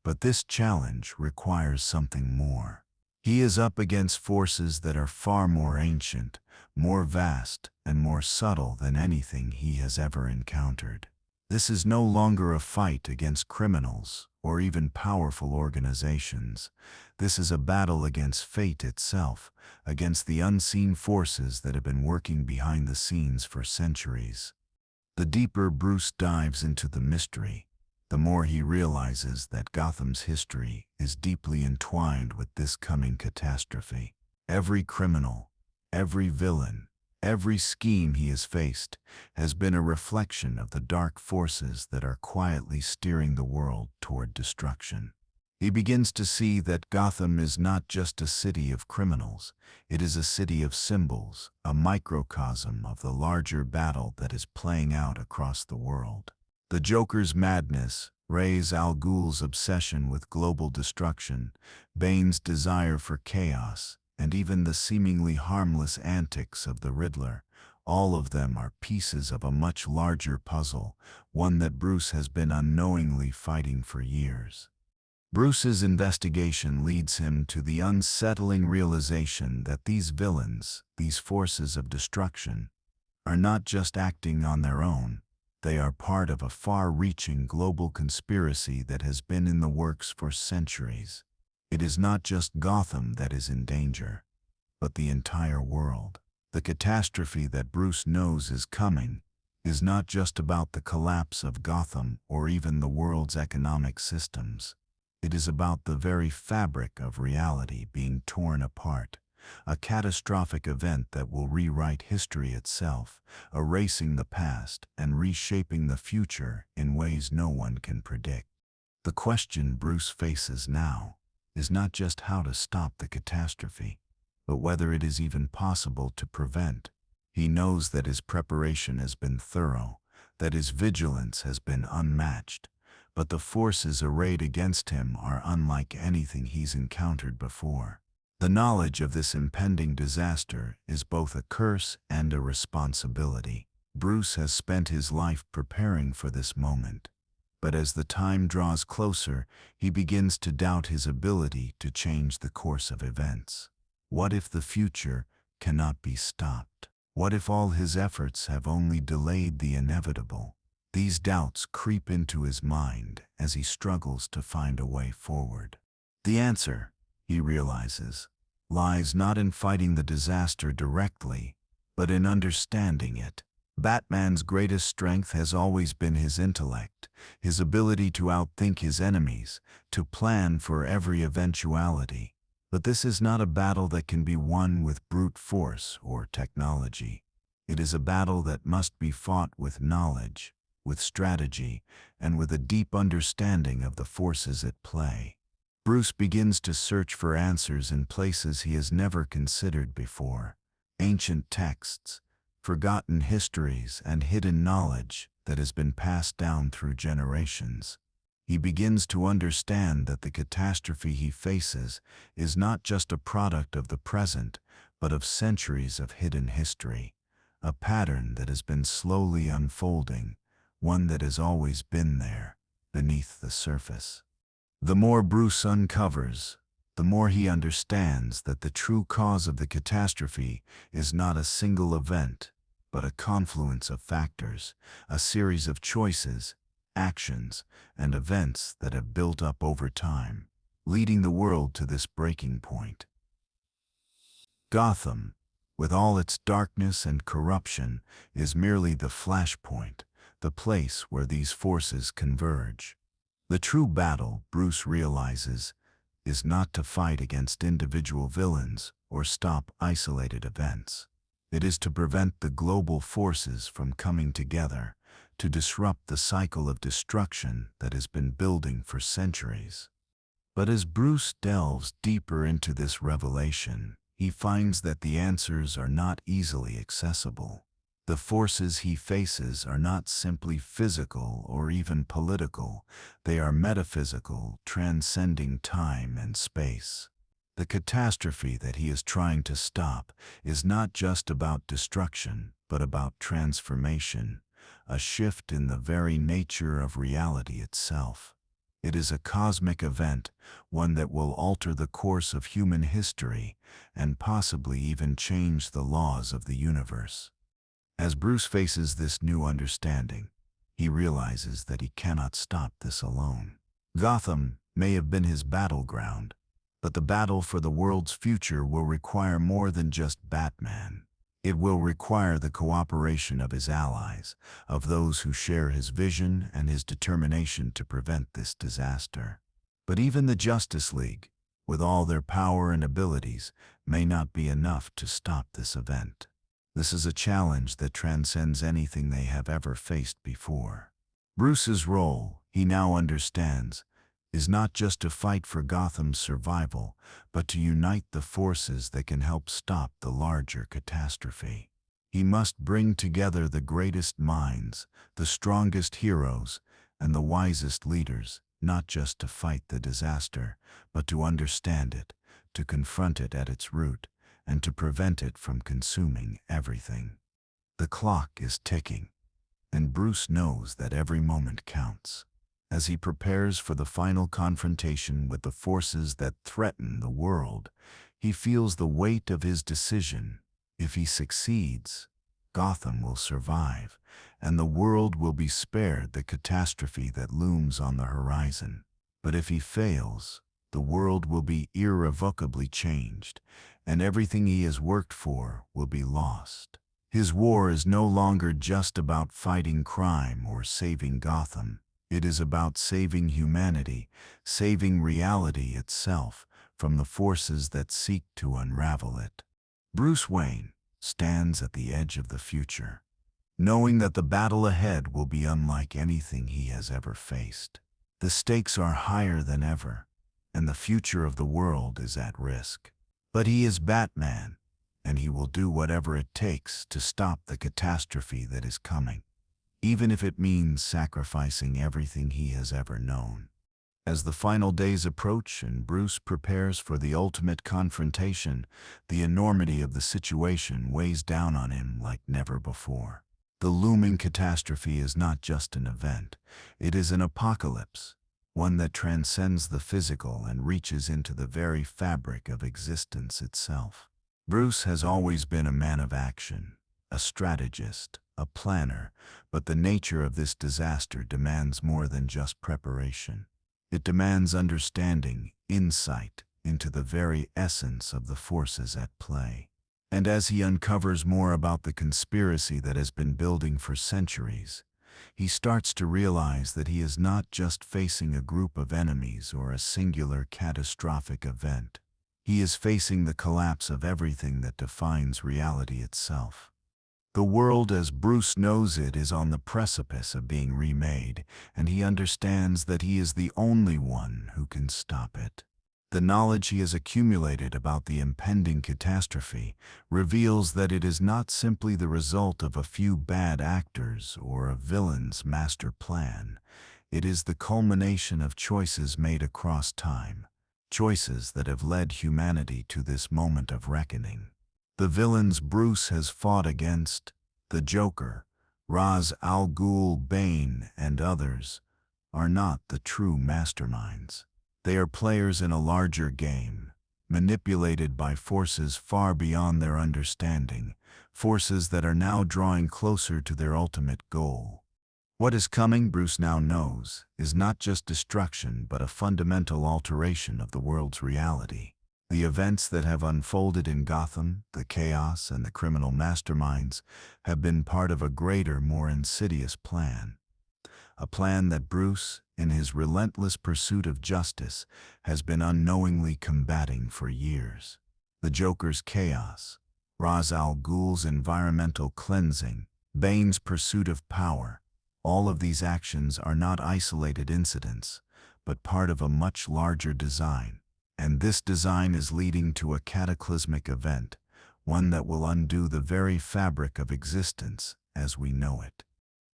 but this challenge requires something more. He is up against forces that are far more ancient, more vast, and more subtle than anything he has ever encountered. This is no longer a fight against criminals or even powerful organizations. This is a battle against fate itself, against the unseen forces that have been working behind the scenes for centuries. The deeper Bruce dives into the mystery, the more he realizes that Gotham's history is deeply entwined with this coming catastrophe. Every criminal, every villain, every scheme he has faced has been a reflection of the dark forces that are quietly steering the world toward destruction. He begins to see that Gotham is not just a city of criminals, it is a city of symbols, a microcosm of the larger battle that is playing out across the world. The Joker's madness, Ra's al Ghul's obsession with global destruction, Bane's desire for chaos, and even the seemingly harmless antics of the Riddler, all of them are pieces of a much larger puzzle, one that Bruce has been unknowingly fighting for years. Bruce's investigation leads him to the unsettling realization that these villains, these forces of destruction, are not just acting on their own. They are part of a far-reaching global conspiracy that has been in the works for centuries. It is not just Gotham that is in danger, but the entire world. The catastrophe that Bruce knows is coming is not just about the collapse of Gotham or even the world's economic systems. It is about the very fabric of reality being torn apart, a catastrophic event that will rewrite history itself, erasing the past and reshaping the future in ways no one can predict. The question Bruce faces now is not just how to stop the catastrophe, but whether it is even possible to prevent. He knows that his preparation has been thorough, that his vigilance has been unmatched, but the forces arrayed against him are unlike anything he's encountered before. The knowledge of this impending disaster is both a curse and a responsibility. Bruce has spent his life preparing for this moment, but as the time draws closer, he begins to doubt his ability to change the course of events. What if the future cannot be stopped? What if all his efforts have only delayed the inevitable? These doubts creep into his mind as he struggles to find a way forward. The answer, he realizes, lies not in fighting the disaster directly, but in understanding it. Batman's greatest strength has always been his intellect, his ability to outthink his enemies, to plan for every eventuality. But this is not a battle that can be won with brute force or technology. It is a battle that must be fought with knowledge, with strategy, and with a deep understanding of the forces at play. Bruce begins to search for answers in places he has never considered before. Ancient texts, forgotten histories, and hidden knowledge that has been passed down through generations. He begins to understand that the catastrophe he faces is not just a product of the present, but of centuries of hidden history, a pattern that has been slowly unfolding, one that has always been there, beneath the surface. The more Bruce uncovers, the more he understands that the true cause of the catastrophe is not a single event, but a confluence of factors, a series of choices, actions, and events that have built up over time, leading the world to this breaking point. Gotham, with all its darkness and corruption, is merely the flashpoint, the place where these forces converge. The true battle, Bruce realizes, is not to fight against individual villains or stop isolated events. It is to prevent the global forces from coming together, to disrupt the cycle of destruction that has been building for centuries. But as Bruce delves deeper into this revelation, he finds that the answers are not easily accessible. The forces he faces are not simply physical or even political, they are metaphysical, transcending time and space. The catastrophe that he is trying to stop is not just about destruction, but about transformation, a shift in the very nature of reality itself. It is a cosmic event, one that will alter the course of human history and possibly even change the laws of the universe. As Bruce faces this new understanding, he realizes that he cannot stop this alone. Gotham may have been his battleground, but the battle for the world's future will require more than just Batman. It will require the cooperation of his allies, of those who share his vision and his determination to prevent this disaster. But even the Justice League, with all their power and abilities, may not be enough to stop this event. This is a challenge that transcends anything they have ever faced before. Bruce's role, he now understands, is not just to fight for Gotham's survival, but to unite the forces that can help stop the larger catastrophe. He must bring together the greatest minds, the strongest heroes, and the wisest leaders, not just to fight the disaster, but to understand it, to confront it at its root, and to prevent it from consuming everything. The clock is ticking, and Bruce knows that every moment counts. As he prepares for the final confrontation with the forces that threaten the world, he feels the weight of his decision. If he succeeds, Gotham will survive, and the world will be spared the catastrophe that looms on the horizon. But if he fails, the world will be irrevocably changed, and everything he has worked for will be lost. His war is no longer just about fighting crime or saving Gotham. It is about saving humanity, saving reality itself from the forces that seek to unravel it. Bruce Wayne stands at the edge of the future, knowing that the battle ahead will be unlike anything he has ever faced. The stakes are higher than ever, and the future of the world is at risk. But he is Batman, and he will do whatever it takes to stop the catastrophe that is coming, even if it means sacrificing everything he has ever known. As the final days approach and Bruce prepares for the ultimate confrontation, the enormity of the situation weighs down on him like never before. The looming catastrophe is not just an event, it is an apocalypse, one that transcends the physical and reaches into the very fabric of existence itself. Bruce has always been a man of action, a strategist, a planner, but the nature of this disaster demands more than just preparation. It demands understanding, insight into the very essence of the forces at play. And as he uncovers more about the conspiracy that has been building for centuries, he starts to realize that he is not just facing a group of enemies or a singular catastrophic event. He is facing the collapse of everything that defines reality itself. The world as Bruce knows it is on the precipice of being remade, and he understands that he is the only one who can stop it. The knowledge he has accumulated about the impending catastrophe reveals that it is not simply the result of a few bad actors or a villain's master plan. It is the culmination of choices made across time, choices that have led humanity to this moment of reckoning. The villains Bruce has fought against, the Joker, Ra's al Ghul, Bane, and others, are not the true masterminds. They are players in a larger game, manipulated by forces far beyond their understanding, forces that are now drawing closer to their ultimate goal. What is coming, Bruce now knows, is not just destruction but a fundamental alteration of the world's reality. The events that have unfolded in Gotham, the chaos and the criminal masterminds, have been part of a greater, more insidious plan. A plan that Bruce, in his relentless pursuit of justice, has been unknowingly combating for years. The Joker's chaos, Ra's al Ghul's environmental cleansing, Bane's pursuit of power, all of these actions are not isolated incidents, but part of a much larger design. And this design is leading to a cataclysmic event, one that will undo the very fabric of existence as we know it.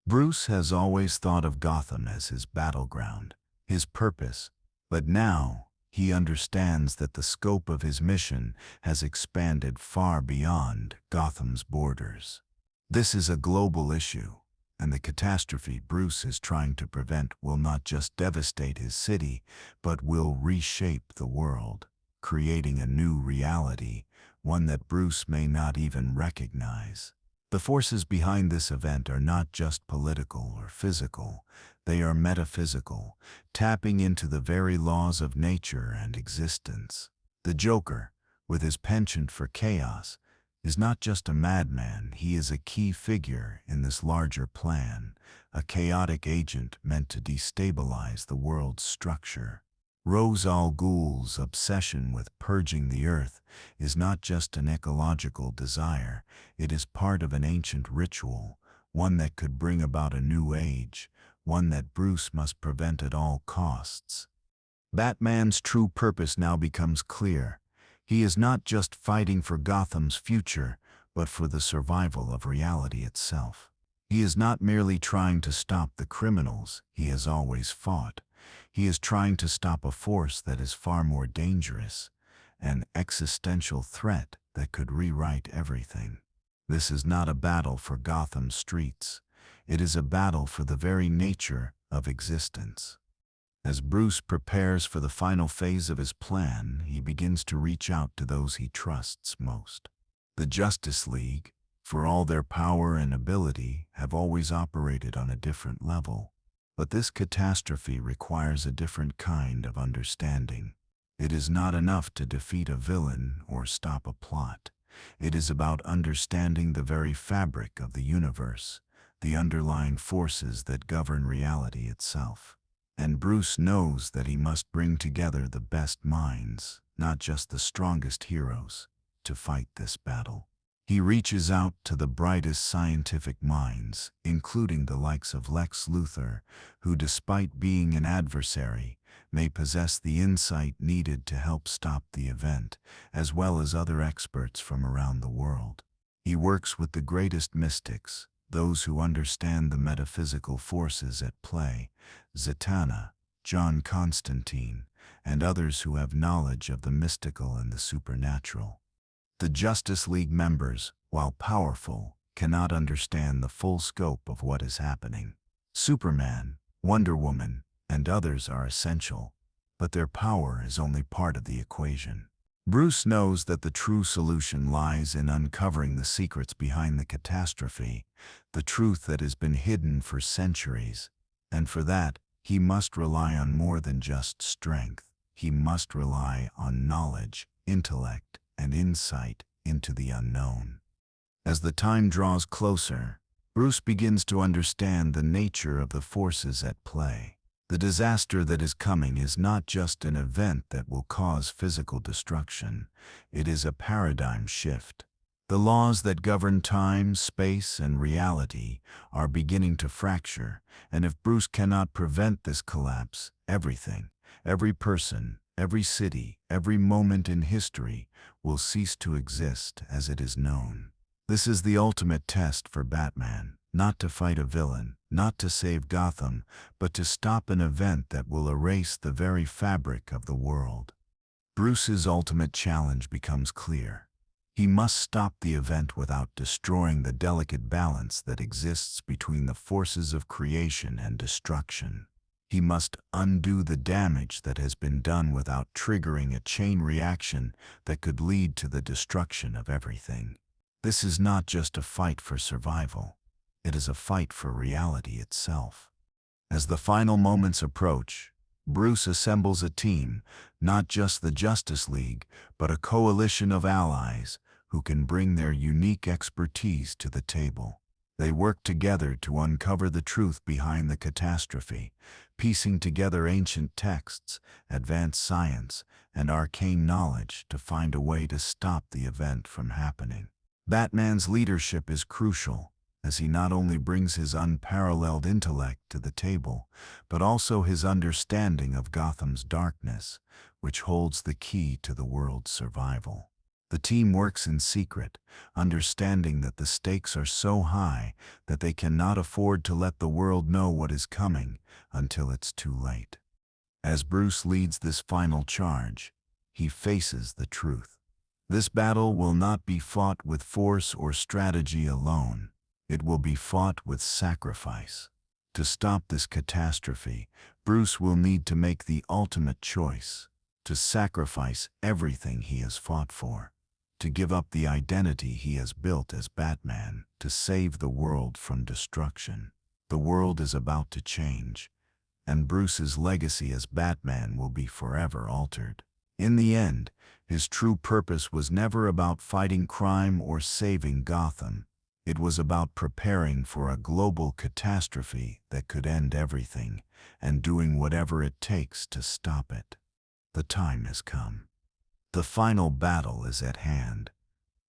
Bruce has always thought of Gotham as his battleground, his purpose, but now he understands that the scope of his mission has expanded far beyond Gotham's borders. This is a global issue, and the catastrophe Bruce is trying to prevent will not just devastate his city, but will reshape the world, creating a new reality, one that Bruce may not even recognize. The forces behind this event are not just political or physical, they are metaphysical, tapping into the very laws of nature and existence. The Joker, with his penchant for chaos, is not just a madman, he is a key figure in this larger plan, a chaotic agent meant to destabilize the world's structure. Ra's al Ghul's obsession with purging the earth is not just an ecological desire, it is part of an ancient ritual, one that could bring about a new age, one that Bruce must prevent at all costs. Batman's true purpose now becomes clear. He is not just fighting for Gotham's future, but for the survival of reality itself. He is not merely trying to stop the criminals he has always fought. He is trying to stop a force that is far more dangerous, an existential threat that could rewrite everything. This is not a battle for Gotham's streets. It is a battle for the very nature of existence. As Bruce prepares for the final phase of his plan, he begins to reach out to those he trusts most. The Justice League, for all their power and ability, have always operated on a different level. But this catastrophe requires a different kind of understanding. It is not enough to defeat a villain or stop a plot. It is about understanding the very fabric of the universe, the underlying forces that govern reality itself. And Bruce knows that he must bring together the best minds, not just the strongest heroes, to fight this battle. He reaches out to the brightest scientific minds, including the likes of Lex Luthor, who, despite being an adversary, may possess the insight needed to help stop the event, as well as other experts from around the world. He works with the greatest mystics, those who understand the metaphysical forces at play, Zatanna, John Constantine, and others who have knowledge of the mystical and the supernatural. The Justice League members, while powerful, cannot understand the full scope of what is happening. Superman, Wonder Woman, and others are essential, but their power is only part of the equation. Bruce knows that the true solution lies in uncovering the secrets behind the catastrophe, the truth that has been hidden for centuries, and for that, he must rely on more than just strength. He must rely on knowledge, intellect, and insight into the unknown. As the time draws closer, Bruce begins to understand the nature of the forces at play. The disaster that is coming is not just an event that will cause physical destruction. It is a paradigm shift. The laws that govern time, space, and reality are beginning to fracture, and if Bruce cannot prevent this collapse, everything, every person, every city, every moment in history will cease to exist as it is known. This is the ultimate test for Batman, not to fight a villain, not to save Gotham, but to stop an event that will erase the very fabric of the world. Bruce's ultimate challenge becomes clear. He must stop the event without destroying the delicate balance that exists between the forces of creation and destruction. He must undo the damage that has been done without triggering a chain reaction that could lead to the destruction of everything. This is not just a fight for survival. It is a fight for reality itself. As the final moments approach, Bruce assembles a team, not just the Justice League, but a coalition of allies who can bring their unique expertise to the table. They work together to uncover the truth behind the catastrophe, piecing together ancient texts, advanced science, and arcane knowledge to find a way to stop the event from happening. Batman's leadership is crucial, as he not only brings his unparalleled intellect to the table, but also his understanding of Gotham's darkness, which holds the key to the world's survival. The team works in secret, understanding that the stakes are so high that they cannot afford to let the world know what is coming until it's too late. As Bruce leads this final charge, he faces the truth. This battle will not be fought with force or strategy alone. It will be fought with sacrifice. To stop this catastrophe, Bruce will need to make the ultimate choice, to sacrifice everything he has fought for, to give up the identity he has built as Batman, to save the world from destruction. The world is about to change, and Bruce's legacy as Batman will be forever altered. In the end, his true purpose was never about fighting crime or saving Gotham. It was about preparing for a global catastrophe that could end everything, and doing whatever it takes to stop it. The time has come. The final battle is at hand,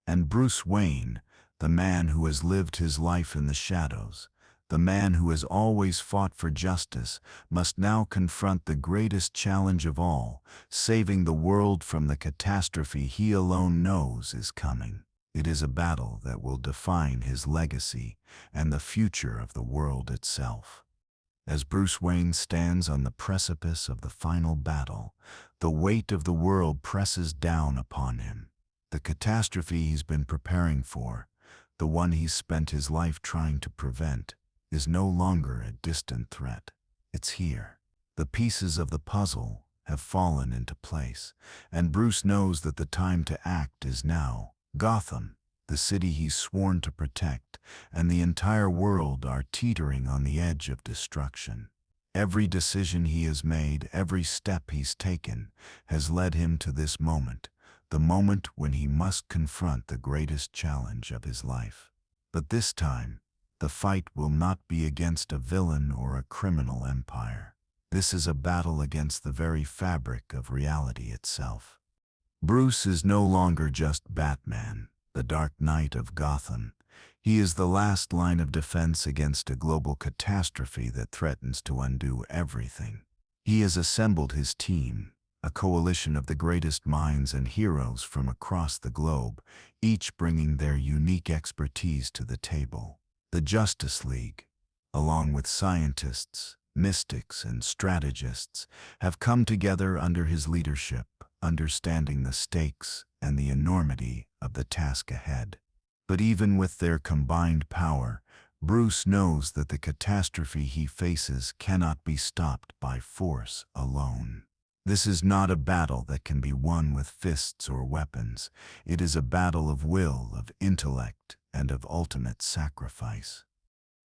and Bruce Wayne, the man who has lived his life in the shadows, the man who has always fought for justice, must now confront the greatest challenge of all, saving the world from the catastrophe he alone knows is coming. It is a battle that will define his legacy and the future of the world itself. As Bruce Wayne stands on the precipice of the final battle, the weight of the world presses down upon him. The catastrophe he's been preparing for, the one he's spent his life trying to prevent, is no longer a distant threat. It's here. The pieces of the puzzle have fallen into place, and Bruce knows that the time to act is now. Gotham, the city he's sworn to protect, and the entire world are teetering on the edge of destruction. Every decision he has made, every step he's taken, has led him to this moment, the moment when he must confront the greatest challenge of his life. But this time, the fight will not be against a villain or a criminal empire. This is a battle against the very fabric of reality itself. Bruce is no longer just Batman. the Dark Knight of Gotham. He is the last line of defense against a global catastrophe that threatens to undo everything. He has assembled his team, a coalition of the greatest minds and heroes from across the globe, each bringing their unique expertise to the table. The Justice League, along with scientists, mystics, and strategists, have come together under his leadership, understanding the stakes and the enormity of the task ahead. But even with their combined power, Bruce knows that the catastrophe he faces cannot be stopped by force alone. This is not a battle that can be won with fists or weapons. It is a battle of will, of intellect, and of ultimate sacrifice.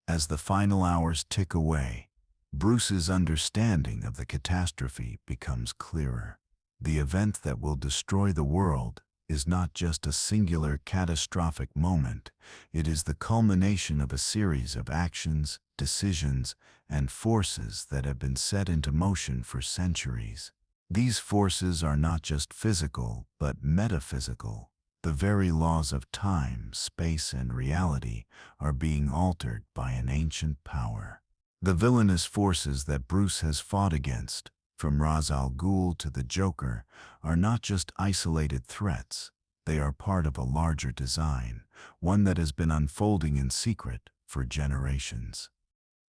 As the final hours tick away, Bruce's understanding of the catastrophe becomes clearer. The event that will destroy the world is not just a singular catastrophic moment. It is the culmination of a series of actions, decisions, and forces that have been set into motion for centuries. These forces are not just physical, but metaphysical. The very laws of time, space, and reality are being altered by an ancient power. The villainous forces that Bruce has fought against, from Ra's al Ghul to the Joker, are not just isolated threats. They are part of a larger design, one that has been unfolding in secret for generations.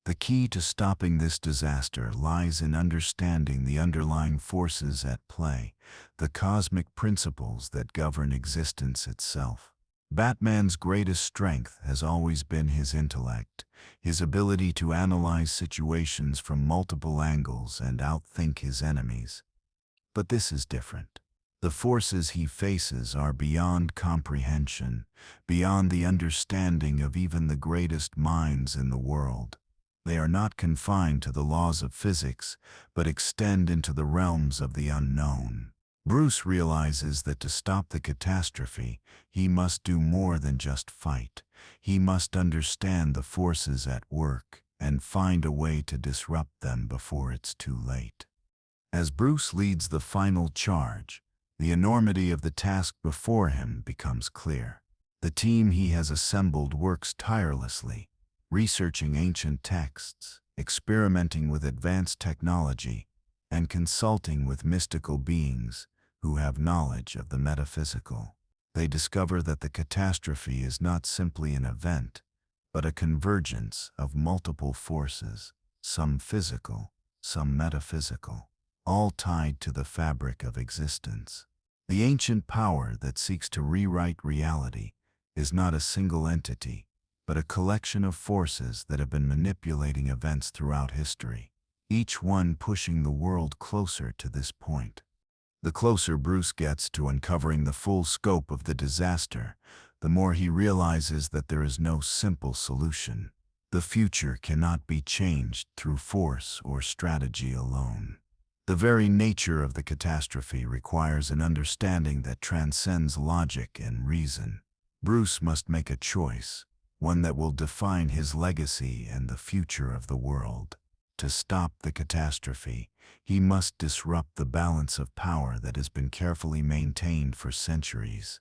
The key to stopping this disaster lies in understanding the underlying forces at play, the cosmic principles that govern existence itself. Batman's greatest strength has always been his intellect, his ability to analyze situations from multiple angles and outthink his enemies. But this is different. The forces he faces are beyond comprehension, beyond the understanding of even the greatest minds in the world. They are not confined to the laws of physics, but extend into the realms of the unknown. Bruce realizes that to stop the catastrophe, he must do more than just fight. He must understand the forces at work and find a way to disrupt them before it's too late. As Bruce leads the final charge, the enormity of the task before him becomes clear. The team he has assembled works tirelessly, researching ancient texts, experimenting with advanced technology, and consulting with mystical beings who have knowledge of the metaphysical. They discover that the catastrophe is not simply an event, but a convergence of multiple forces, some physical, some metaphysical, all tied to the fabric of existence. The ancient power that seeks to rewrite reality is not a single entity, but a collection of forces that have been manipulating events throughout history, each one pushing the world closer to this point. The closer Bruce gets to uncovering the full scope of the disaster, the more he realizes that there is no simple solution. The future cannot be changed through force or strategy alone. The very nature of the catastrophe requires an understanding that transcends logic and reason. Bruce must make a choice, one that will define his legacy and the future of the world. To stop the catastrophe, he must disrupt the balance of power that has been carefully maintained for centuries.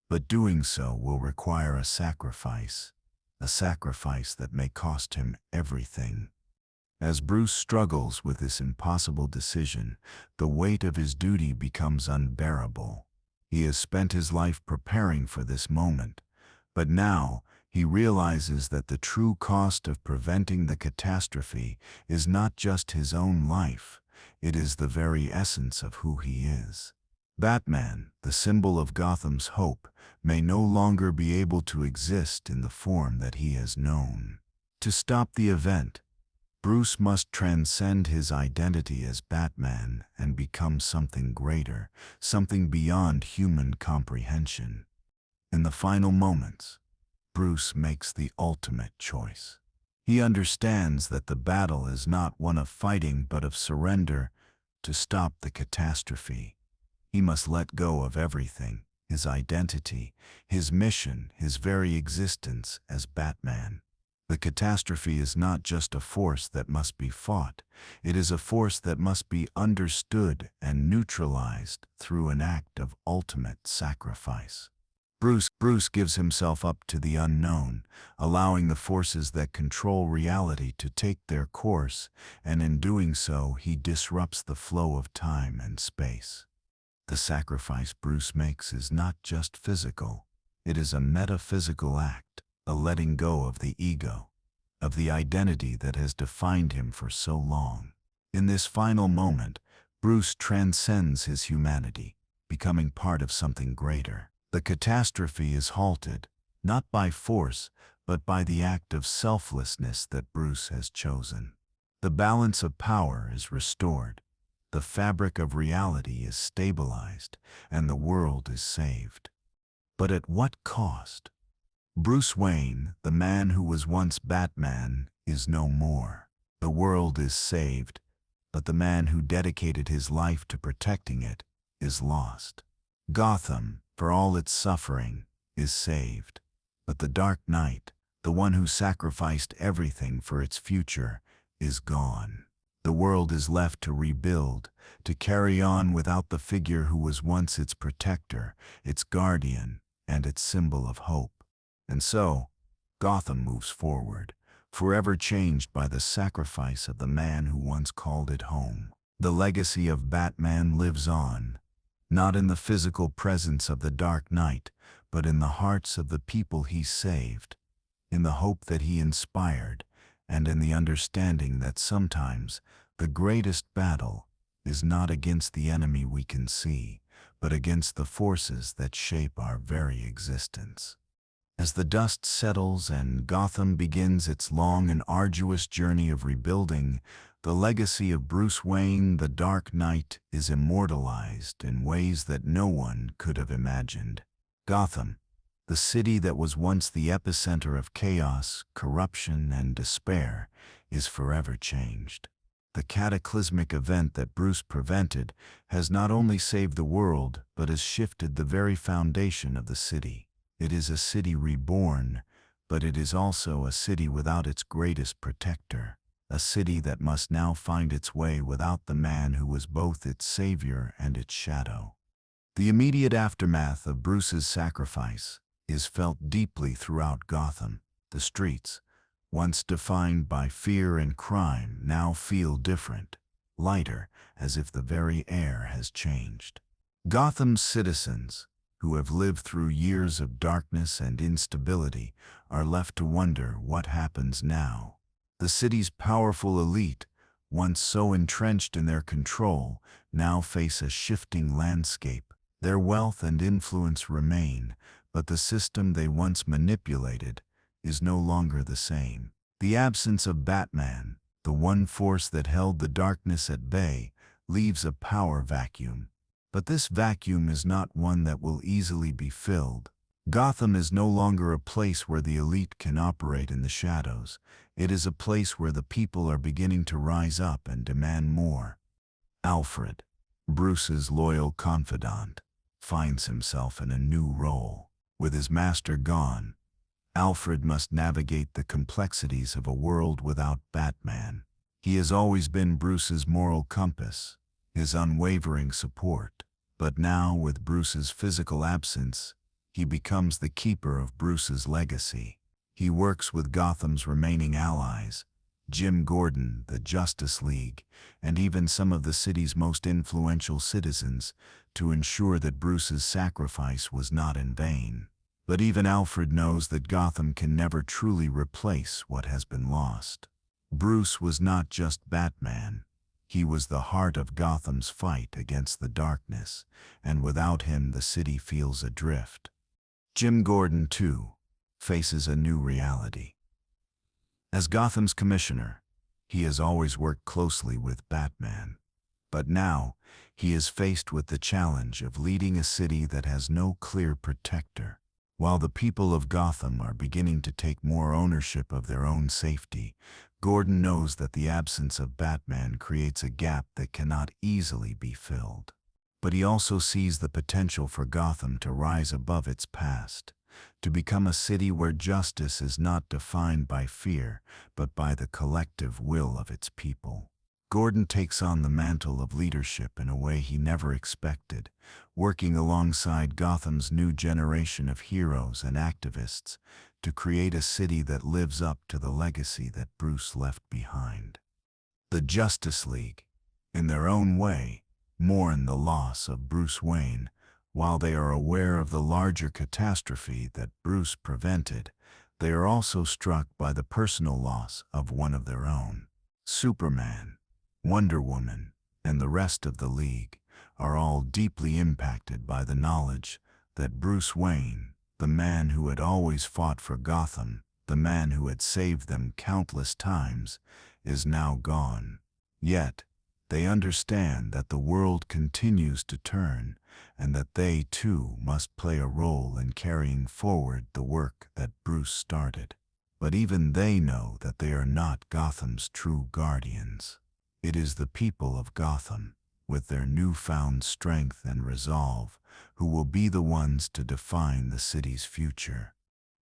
But doing so will require a sacrifice that may cost him everything. As Bruce struggles with this impossible decision, the weight of his duty becomes unbearable. He has spent his life preparing for this moment, but now he realizes that the true cost of preventing the catastrophe is not just his own life, it is the very essence of who he is. Batman, the symbol of Gotham's hope, may no longer be able to exist in the form that he has known. To stop the event, Bruce must transcend his identity as Batman and become something greater, something beyond human comprehension. In the final moments, Bruce makes the ultimate choice. He understands that the battle is not one of fighting but of surrender. To stop the catastrophe, he must let go of everything, his identity, his mission, his very existence as Batman. The catastrophe is not just a force that must be fought, it is a force that must be understood and neutralized through an act of ultimate sacrifice. Bruce gives himself up to the unknown, allowing the forces that control reality to take their course, and in doing so, he disrupts the flow of time and space. The sacrifice Bruce makes is not just physical. It is a metaphysical act, a letting go of the ego, of the identity that has defined him for so long. In this final moment, Bruce transcends his humanity, becoming part of something greater. The catastrophe is halted, not by force, but by the act of selflessness that Bruce has chosen. The balance of power is restored, the fabric of reality is stabilized, and the world is saved. But at what cost? Bruce Wayne, the man who was once Batman, is no more. The world is saved, but the man who dedicated his life to protecting it is lost. Gotham, for all its suffering, is saved. But the Dark Knight, the one who sacrificed everything for its future, is gone. The world is left to rebuild, to carry on without the figure who was once its protector, its guardian, and its symbol of hope. And so, Gotham moves forward, forever changed by the sacrifice of the man who once called it home. The legacy of Batman lives on, not in the physical presence of the Dark Knight, but in the hearts of the people he saved, in the hope that he inspired, and in the understanding that sometimes the greatest battle is not against the enemy we can see, but against the forces that shape our very existence. As the dust settles and Gotham begins its long and arduous journey of rebuilding, the legacy of Bruce Wayne, the Dark Knight, is immortalized in ways that no one could have imagined. Gotham, the city that was once the epicenter of chaos, corruption, and despair, is forever changed. The cataclysmic event that Bruce prevented has not only saved the world, but has shifted the very foundation of the city. It is a city reborn, but it is also a city without its greatest protector, a city that must now find its way without the man who was both its savior and its shadow. The immediate aftermath of Bruce's sacrifice is felt deeply throughout Gotham. The streets, once defined by fear and crime, now feel different, lighter, as if the very air has changed. Gotham's citizens, who have lived through years of darkness and instability, are left to wonder what happens now. The city's powerful elite, once so entrenched in their control, now face a shifting landscape. Their wealth and influence remain, but the system they once manipulated is no longer the same. The absence of Batman, the one force that held the darkness at bay, leaves a power vacuum. But this vacuum is not one that will easily be filled. Gotham is no longer a place where the elite can operate in the shadows. It is a place where the people are beginning to rise up and demand more. Alfred, Bruce's loyal confidant, finds himself in a new role. With his master gone, Alfred must navigate the complexities of a world without Batman. He has always been Bruce's moral compass, his unwavering support. But now, with Bruce's physical absence, he becomes the keeper of Bruce's legacy. He works with Gotham's remaining allies, Jim Gordon, the Justice League, and even some of the city's most influential citizens, to ensure that Bruce's sacrifice was not in vain. But even Alfred knows that Gotham can never truly replace what has been lost. Bruce was not just Batman. He was the heart of Gotham's fight against the darkness, and without him the city feels adrift. Jim Gordon, too, faces a new reality. As Gotham's commissioner, he has always worked closely with Batman. But now, he is faced with the challenge of leading a city that has no clear protector. While the people of Gotham are beginning to take more ownership of their own safety, Gordon knows that the absence of Batman creates a gap that cannot easily be filled. But he also sees the potential for Gotham to rise above its past, to become a city where justice is not defined by fear, but by the collective will of its people. Gordon takes on the mantle of leadership in a way he never expected, working alongside Gotham's new generation of heroes and activists to create a city that lives up to the legacy that Bruce left behind. The Justice League, in their own way, mourn the loss of Bruce Wayne. While they are aware of the larger catastrophe that Bruce prevented, they are also struck by the personal loss of one of their own. Superman, Wonder Woman, and the rest of the League are all deeply impacted by the knowledge that Bruce Wayne, the man who had always fought for Gotham, the man who had saved them countless times, is now gone. Yet, they understand that the world continues to turn and that they too must play a role in carrying forward the work that Bruce started. But even they know that they are not Gotham's true guardians. It is the people of Gotham, with their newfound strength and resolve, who will be the ones to define the city's future.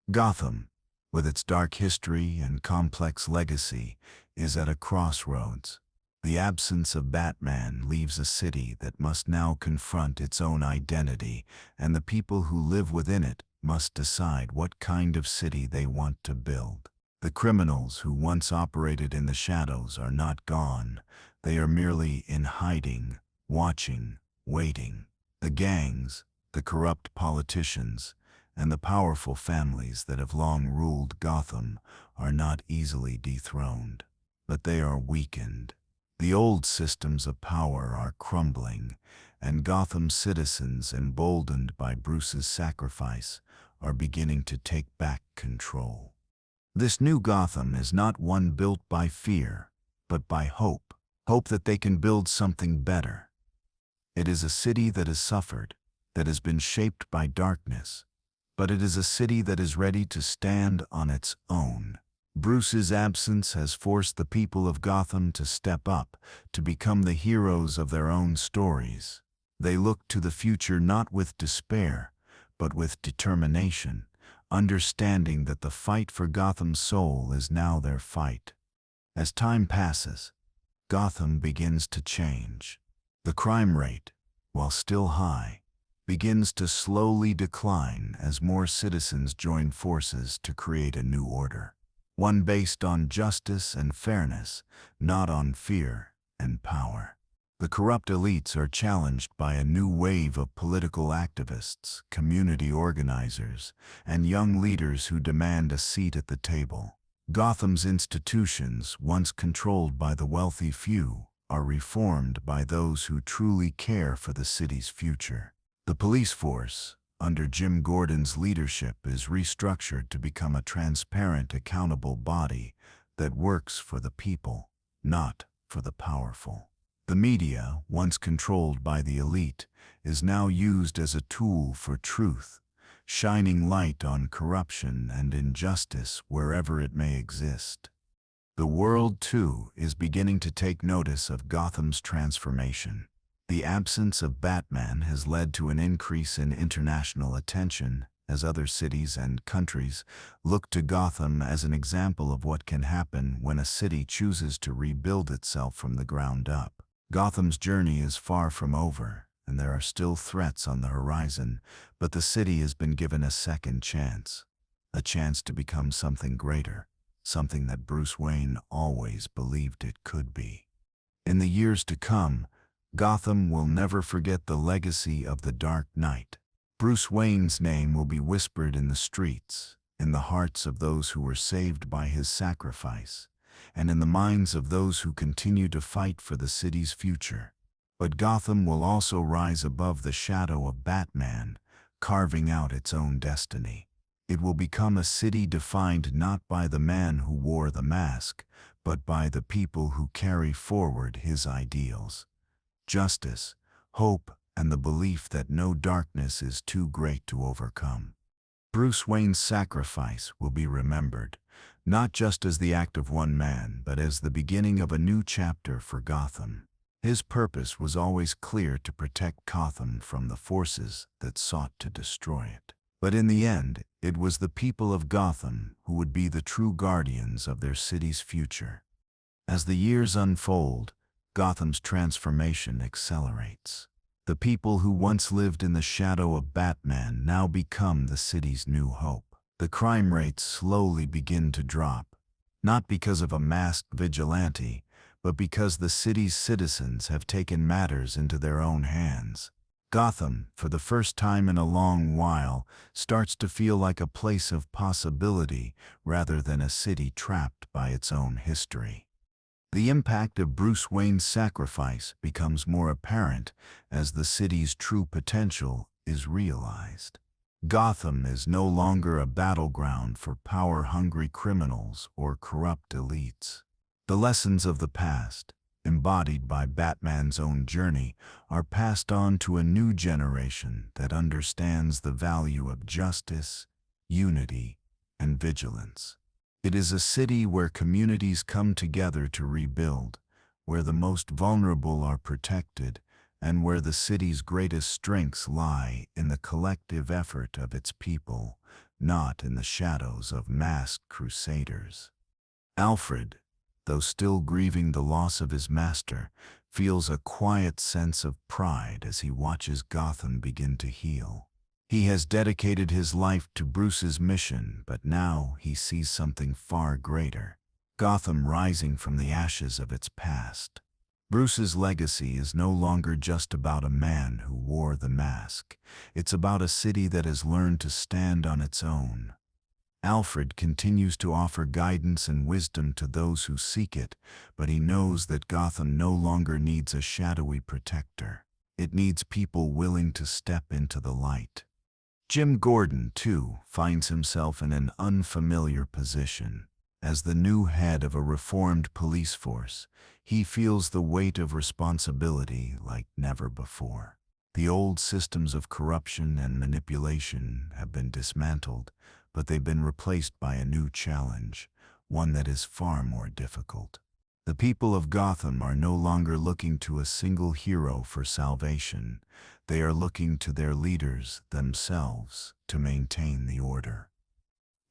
Gotham, with its dark history and complex legacy, is at a crossroads. The absence of Batman leaves a city that must now confront its own identity, and the people who live within it must decide what kind of city they want to build. The criminals who once operated in the shadows are not gone. They are merely in hiding, watching, waiting. The gangs, the corrupt politicians, and the powerful families that have long ruled Gotham are not easily dethroned, but they are weakened. The old systems of power are crumbling, and Gotham's citizens, emboldened by Bruce's sacrifice, are beginning to take back control. This new Gotham is not one built by fear, but by hope. Hope that they can build something better. It is a city that has suffered, that has been shaped by darkness, but it is a city that is ready to stand on its own. Bruce's absence has forced the people of Gotham to step up, to become the heroes of their own stories. They look to the future not with despair, but with determination, understanding that the fight for Gotham's soul is now their fight. As time passes, Gotham begins to change. The crime rate, while still high, begins to slowly decline as more citizens join forces to create a new order. One based on justice and fairness, not on fear and power. The corrupt elites are challenged by a new wave of political activists, community organizers, and young leaders who demand a seat at the table. Gotham's institutions, once controlled by the wealthy few, are reformed by those who truly care for the city's future. The police force, under Jim Gordon's leadership, is restructured to become a transparent, accountable body that works for the people, not for the powerful. The media, once controlled by the elite, is now used as a tool for truth, shining light on corruption and injustice wherever it may exist. The world, too, is beginning to take notice of Gotham's transformation. The absence of Batman has led to an increase in international attention as other cities and countries look to Gotham as an example of what can happen when a city chooses to rebuild itself from the ground up. Gotham's journey is far from over, and there are still threats on the horizon, but the city has been given a second chance, a chance to become something greater, something that Bruce Wayne always believed it could be. In the years to come, Gotham will never forget the legacy of the Dark Knight. Bruce Wayne's name will be whispered in the streets, in the hearts of those who were saved by his sacrifice, and in the minds of those who continue to fight for the city's future. But Gotham will also rise above the shadow of Batman, carving out its own destiny. It will become a city defined not by the man who wore the mask, but by the people who carry forward his ideals. Justice, hope, and the belief that no darkness is too great to overcome. Bruce Wayne's sacrifice will be remembered, not just as the act of one man, but as the beginning of a new chapter for Gotham. His purpose was always clear: to protect Gotham from the forces that sought to destroy it. But in the end, it was the people of Gotham who would be the true guardians of their city's future. As the years unfold, Gotham's transformation accelerates. The people who once lived in the shadow of Batman now become the city's new hope. The crime rates slowly begin to drop, not because of a masked vigilante, but because the city's citizens have taken matters into their own hands. Gotham, for the first time in a long while, starts to feel like a place of possibility rather than a city trapped by its own history. The impact of Bruce Wayne's sacrifice becomes more apparent as the city's true potential is realized. Gotham is no longer a battleground for power-hungry criminals or corrupt elites. The lessons of the past, embodied by Batman's own journey, are passed on to a new generation that understands the value of justice, unity, and vigilance. It is a city where communities come together to rebuild, where the most vulnerable are protected, and where the city's greatest strengths lie in the collective effort of its people, not in the shadows of masked crusaders. Alfred, though still grieving the loss of his master, feels a quiet sense of pride as he watches Gotham begin to heal. He has dedicated his life to Bruce's mission, but now he sees something far greater: Gotham rising from the ashes of its past. Bruce's legacy is no longer just about a man who wore the mask. It's about a city that has learned to stand on its own. Alfred continues to offer guidance and wisdom to those who seek it, but he knows that Gotham no longer needs a shadowy protector. It needs people willing to step into the light. Jim Gordon, too, finds himself in an unfamiliar position. As the new head of a reformed police force, he feels the weight of responsibility like never before. The old systems of corruption and manipulation have been dismantled, but they've been replaced by a new challenge, one that is far more difficult. The people of Gotham are no longer looking to a single hero for salvation. They are looking to their leaders themselves to maintain the order.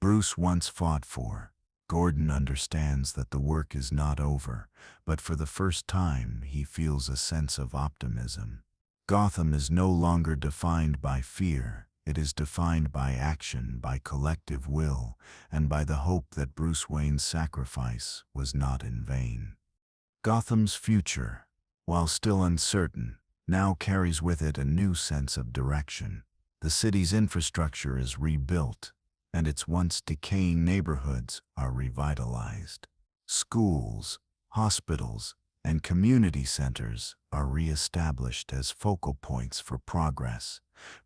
Bruce once fought for. Gordon understands that the work is not over, but for the first time he feels a sense of optimism. Gotham is no longer defined by fear. It is defined by action, by collective will, and by the hope that Bruce Wayne's sacrifice was not in vain. Gotham's future, while still uncertain, now carries with it a new sense of direction. The city's infrastructure is rebuilt, and its once decaying neighborhoods are revitalized. Schools, hospitals, and community centers are re-established as focal points for progress,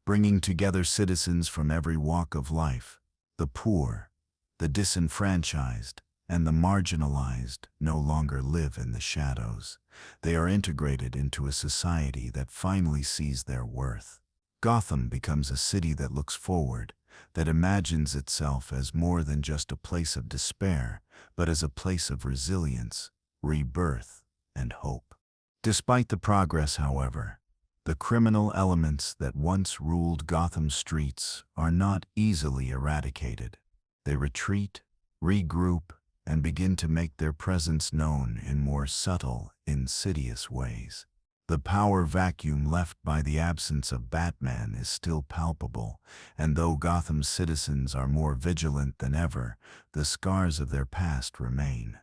bringing together citizens from every walk of life. The poor, the disenfranchised, and the marginalized no longer live in the shadows. They are integrated into a society that finally sees their worth. Gotham becomes a city that looks forward, that imagines itself as more than just a place of despair, but as a place of resilience, rebirth, and hope. Despite the progress, however, the criminal elements that once ruled Gotham's streets are not easily eradicated. They retreat, regroup, and begin to make their presence known in more subtle, insidious ways. The power vacuum left by the absence of Batman is still palpable, and though Gotham's citizens are more vigilant than ever, the scars of their past remain.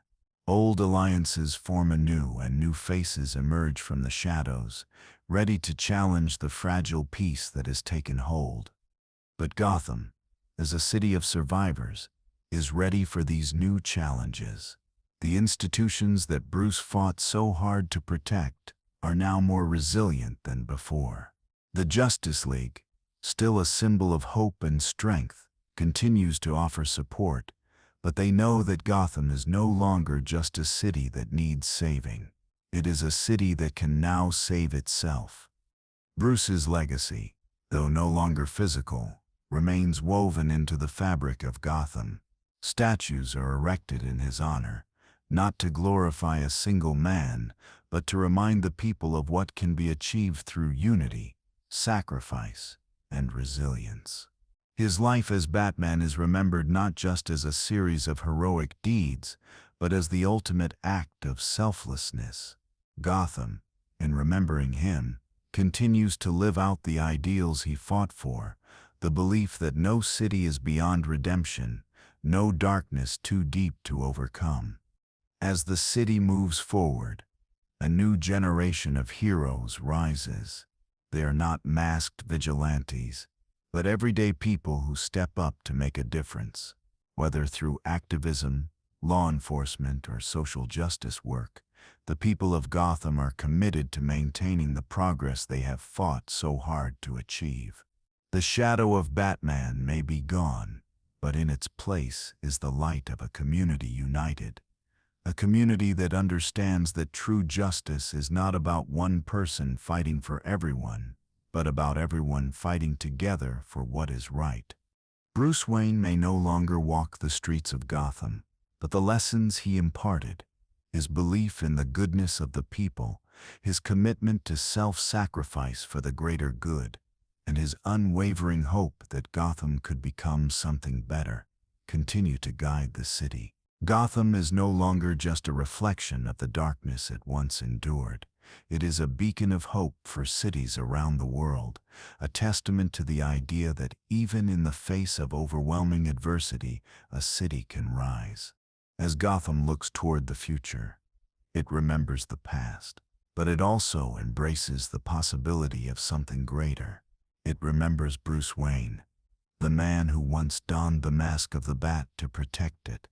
Old alliances form anew, and new faces emerge from the shadows, ready to challenge the fragile peace that has taken hold. But Gotham, as a city of survivors, is ready for these new challenges. The institutions that Bruce fought so hard to protect are now more resilient than before. The Justice League, still a symbol of hope and strength, continues to offer support, but they know that Gotham is no longer just a city that needs saving. It is a city that can now save itself. Bruce's legacy, though no longer physical, remains woven into the fabric of Gotham. Statues are erected in his honor, not to glorify a single man, but to remind the people of what can be achieved through unity, sacrifice, and resilience. His life as Batman is remembered not just as a series of heroic deeds, but as the ultimate act of selflessness. Gotham, in remembering him, continues to live out the ideals he fought for, the belief that no city is beyond redemption, no darkness too deep to overcome. As the city moves forward, a new generation of heroes rises. They are not masked vigilantes, but everyday people who step up to make a difference. Whether through activism, law enforcement, or social justice work, the people of Gotham are committed to maintaining the progress they have fought so hard to achieve. The shadow of Batman may be gone, but in its place is the light of a community united. A community that understands that true justice is not about one person fighting for everyone, but about everyone fighting together for what is right. Bruce Wayne may no longer walk the streets of Gotham, but the lessons he imparted, his belief in the goodness of the people, his commitment to self-sacrifice for the greater good, and his unwavering hope that Gotham could become something better, continue to guide the city. Gotham is no longer just a reflection of the darkness it once endured. It is a beacon of hope for cities around the world, a testament to the idea that even in the face of overwhelming adversity, a city can rise. As Gotham looks toward the future, it remembers the past, but it also embraces the possibility of something greater. It remembers Bruce Wayne, the man who once donned the mask of the Bat to protect it,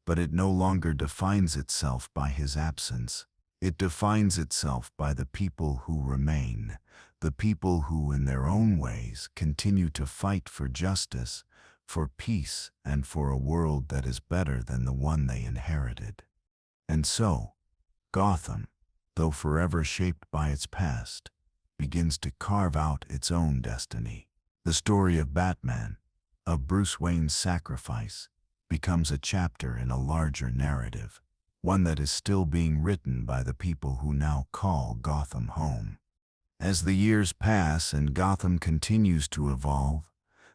but it no longer defines itself by his absence. It defines itself by the people who remain, the people who, in their own ways, continue to fight for justice, for peace, and for a world that is better than the one they inherited. And so, Gotham, though forever shaped by its past, begins to carve out its own destiny. The story of Batman, of Bruce Wayne's sacrifice, becomes a chapter in a larger narrative, one that is still being written by the people who now call Gotham home. As the years pass and Gotham continues to evolve,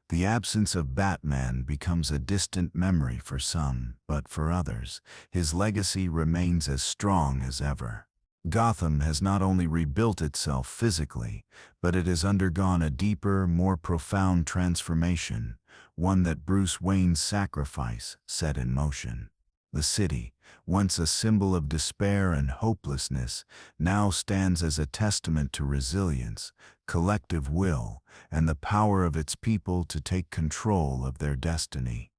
the absence of Batman becomes a distant memory for some, but for others, his legacy remains as strong as ever. Gotham has not only rebuilt itself physically, but it has undergone a deeper, more profound transformation, one that Bruce Wayne's sacrifice set in motion. The city, once a symbol of despair and hopelessness, now stands as a testament to resilience, collective will, and the power of its people to take control of their destiny.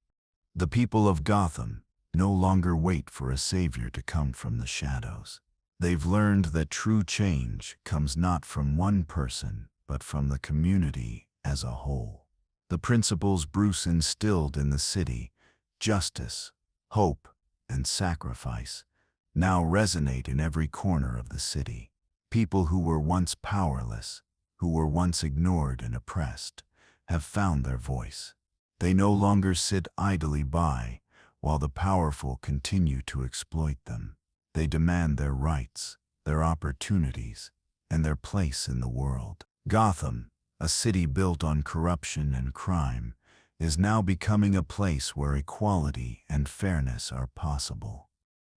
The people of Gotham no longer wait for a savior to come from the shadows. They've learned that true change comes not from one person, but from the community as a whole. The principles Bruce instilled in the city, justice, hope, and sacrifice, now resonate in every corner of the city. People who were once powerless, who were once ignored and oppressed, have found their voice. They no longer sit idly by, while the powerful continue to exploit them. They demand their rights, their opportunities, and their place in the world. Gotham, a city built on corruption and crime, is now becoming a place where equality and fairness are possible.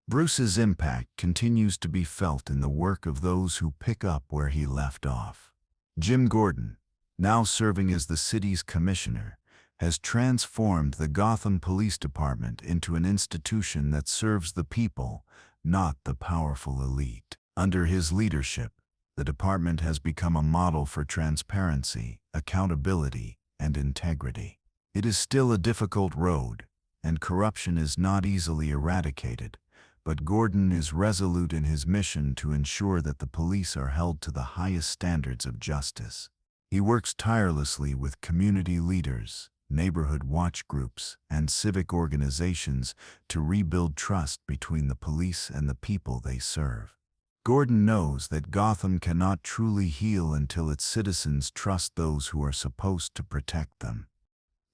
Bruce's impact continues to be felt in the work of those who pick up where he left off. Jim Gordon, now serving as the city's commissioner, has transformed the Gotham Police Department into an institution that serves the people, not the powerful elite. Under his leadership, the department has become a model for transparency, accountability, and integrity. It is still a difficult road, and corruption is not easily eradicated, but Gordon is resolute in his mission to ensure that the police are held to the highest standards of justice. He works tirelessly with community leaders, neighborhood watch groups, and civic organizations to rebuild trust between the police and the people they serve. Gordon knows that Gotham cannot truly heal until its citizens trust those who are supposed to protect them.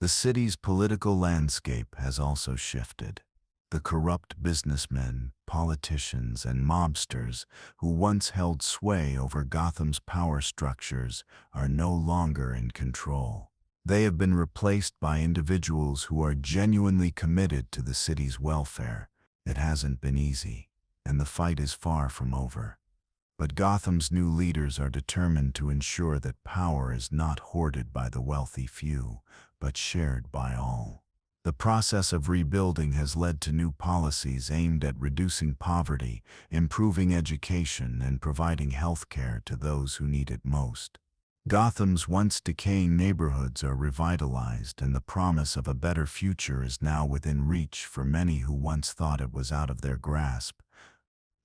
The city's political landscape has also shifted. The corrupt businessmen, politicians, and mobsters who once held sway over Gotham's power structures are no longer in control. They have been replaced by individuals who are genuinely committed to the city's welfare. It hasn't been easy, and the fight is far from over. But Gotham's new leaders are determined to ensure that power is not hoarded by the wealthy few, but shared by all. The process of rebuilding has led to new policies aimed at reducing poverty, improving education, and providing health care to those who need it most. Gotham's once decaying neighborhoods are revitalized, and the promise of a better future is now within reach for many who once thought it was out of their grasp.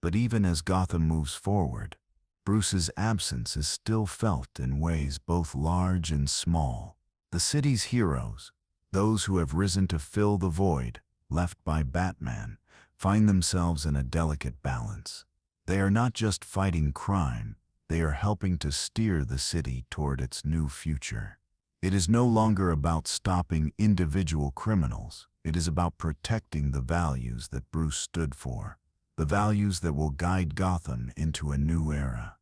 But even as Gotham moves forward, Bruce's absence is still felt in ways both large and small. The city's heroes, those who have risen to fill the void left by Batman, find themselves in a delicate balance. They are not just fighting crime, they are helping to steer the city toward its new future. It is no longer about stopping individual criminals. It is about protecting the values that Bruce stood for, the values that will guide Gotham into a new era.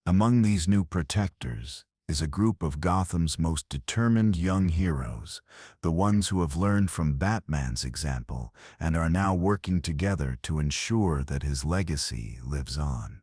Among these new protectors is a group of Gotham's most determined young heroes, the ones who have learned from Batman's example and are now working together to ensure that his legacy lives on.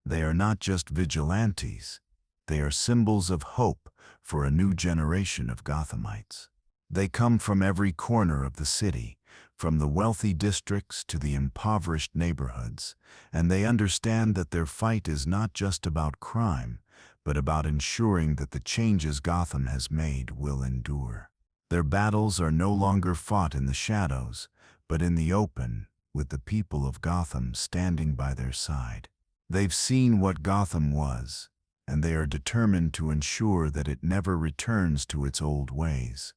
They are not just vigilantes, they are symbols of hope for a new generation of Gothamites. They come from every corner of the city, from the wealthy districts to the impoverished neighborhoods, and they understand that their fight is not just about crime, but about ensuring that the changes Gotham has made will endure. Their battles are no longer fought in the shadows, but in the open, with the people of Gotham standing by their side. They've seen what Gotham was, and they are determined to ensure that it never returns to its old ways.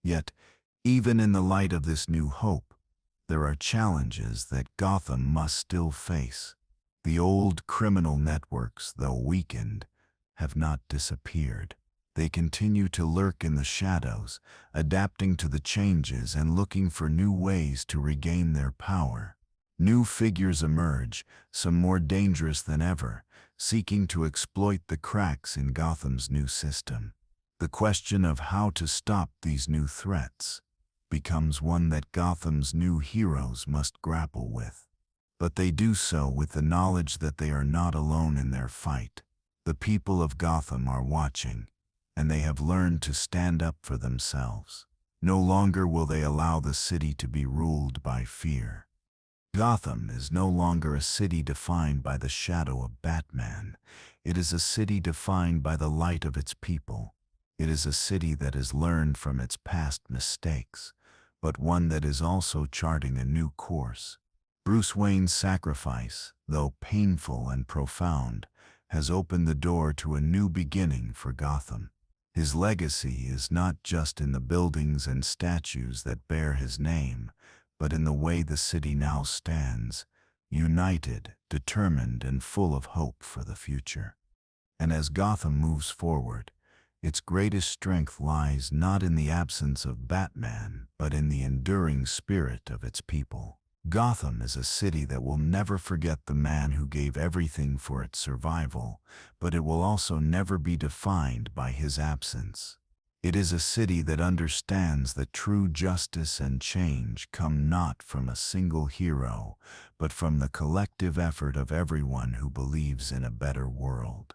Yet, even in the light of this new hope, there are challenges that Gotham must still face. The old criminal networks, though weakened, have not disappeared. They continue to lurk in the shadows, adapting to the changes and looking for new ways to regain their power. New figures emerge, some more dangerous than ever, seeking to exploit the cracks in Gotham's new system. The question of how to stop these new threats becomes one that Gotham's new heroes must grapple with. But they do so with the knowledge that they are not alone in their fight. The people of Gotham are watching, and they have learned to stand up for themselves. No longer will they allow the city to be ruled by fear. Gotham is no longer a city defined by the shadow of Batman. It is a city defined by the light of its people. It is a city that has learned from its past mistakes, but one that is also charting a new course. Bruce Wayne's sacrifice, though painful and profound, has opened the door to a new beginning for Gotham. His legacy is not just in the buildings and statues that bear his name, but in the way the city now stands, united, determined, and full of hope for the future. And as Gotham moves forward, its greatest strength lies not in the absence of Batman, but in the enduring spirit of its people. Gotham is a city that will never forget the man who gave everything for its survival, but it will also never be defined by his absence. It is a city that understands that true justice and change come not from a single hero, but from the collective effort of everyone who believes in a better world.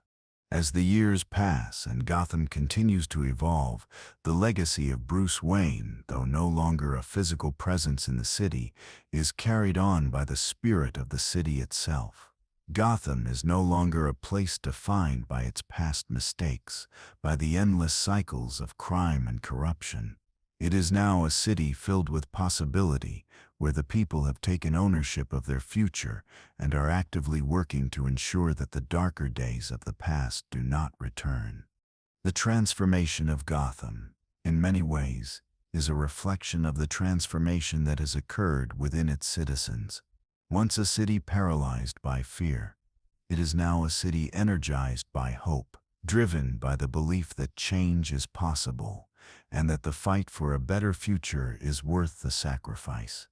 As the years pass and Gotham continues to evolve, the legacy of Bruce Wayne, though no longer a physical presence in the city, is carried on by the spirit of the city itself. Gotham is no longer a place defined by its past mistakes, by the endless cycles of crime and corruption. It is now a city filled with possibility, where the people have taken ownership of their future and are actively working to ensure that the darker days of the past do not return. The transformation of Gotham, in many ways, is a reflection of the transformation that has occurred within its citizens. Once a city paralyzed by fear, it is now a city energized by hope, driven by the belief that change is possible, and that the fight for a better future is worth the sacrifice.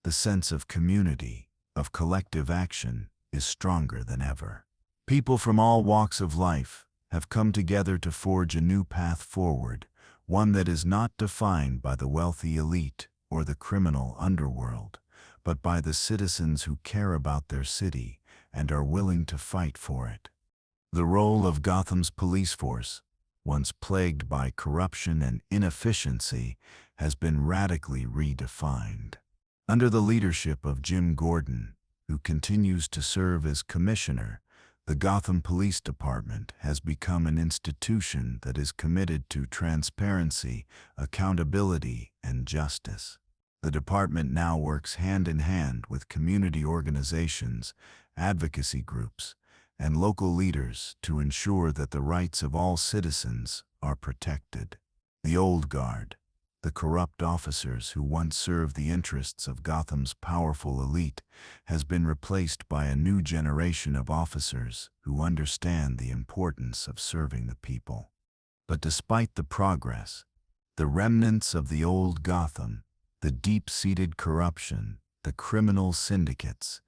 The sense of community, of collective action, is stronger than ever. People from all walks of life have come together to forge a new path forward, one that is not defined by the wealthy elite or the criminal underworld, but by the citizens who care about their city and are willing to fight for it. The role of Gotham's police force, once plagued by corruption and inefficiency, has been radically redefined. Under the leadership of Jim Gordon, who continues to serve as commissioner, the Gotham Police Department has become an institution that is committed to transparency, accountability, and justice. The department now works hand in hand with community organizations, advocacy groups, and local leaders to ensure that the rights of all citizens are protected. The old guard, the corrupt officers who once served the interests of Gotham's powerful elite, has been replaced by a new generation of officers who understand the importance of serving the people. But despite the progress, the remnants of the old Gotham, the deep-seated corruption, the criminal syndicates,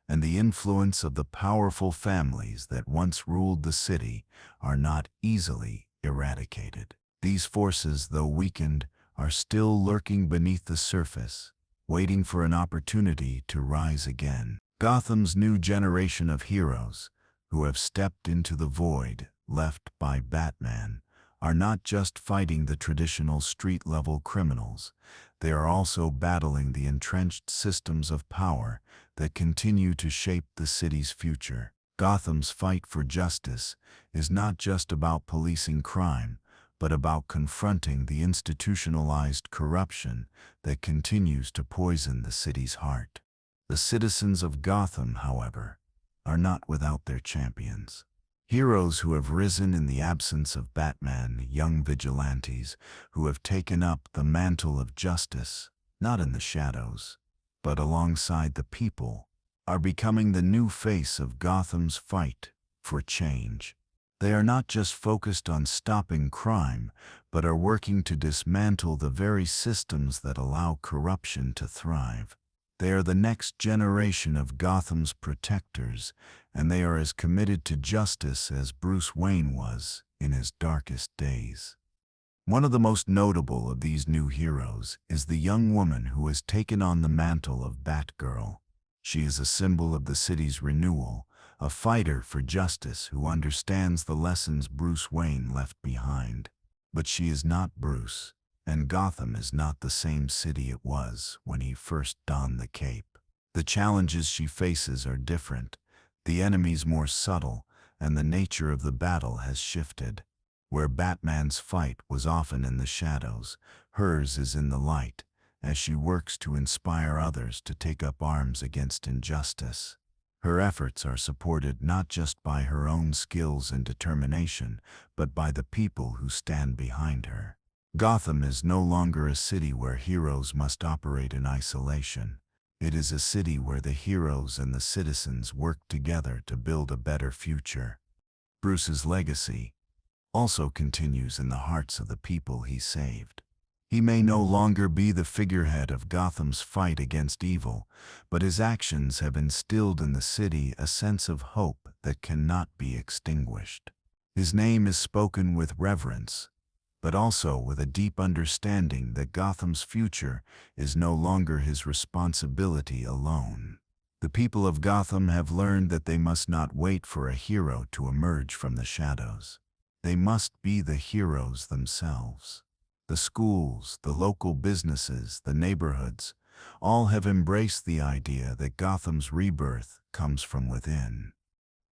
and the influence of the powerful families that once ruled the city are not easily eradicated. These forces, though weakened, are still lurking beneath the surface, waiting for an opportunity to rise again. Gotham's new generation of heroes, who have stepped into the void left by Batman, are not just fighting the traditional street-level criminals. They are also battling the entrenched systems of power that continue to shape the city's future. Gotham's fight for justice is not just about policing crime, but about confronting the institutionalized corruption that continues to poison the city's heart. The citizens of Gotham, however, are not without their champions. Heroes who have risen in the absence of Batman, young vigilantes who have taken up the mantle of justice, not in the shadows, but alongside the people, are becoming the new face of Gotham's fight for change. They are not just focused on stopping crime, but are working to dismantle the very systems that allow corruption to thrive. They are the next generation of Gotham's protectors, and they are as committed to justice as Bruce Wayne was in his darkest days. One of the most notable of these new heroes is the young woman who has taken on the mantle of Batgirl. She is a symbol of the city's renewal, a fighter for justice who understands the lessons Bruce Wayne left behind. But she is not Bruce, and Gotham is not the same city it was when he first donned the cape. The challenges she faces are different, the enemies more subtle, and the nature of the battle has shifted. Where Batman's fight was often in the shadows, hers is in the light, as she works to inspire others to take up arms against injustice. Her efforts are supported not just by her own skills and determination, but by the people who stand behind her. Gotham is no longer a city where heroes must operate in isolation. It is a city where the heroes and the citizens work together to build a better future. Bruce's legacy also continues in the hearts of the people he saved. He may no longer be the figurehead of Gotham's fight against evil, but his actions have instilled in the city a sense of hope that cannot be extinguished. His name is spoken with reverence, but also with a deep understanding that Gotham's future is no longer his responsibility alone. The people of Gotham have learned that they must not wait for a hero to emerge from the shadows. They must be the heroes themselves. The schools, the local businesses, the neighborhoods, all have embraced the idea that Gotham's rebirth comes from within.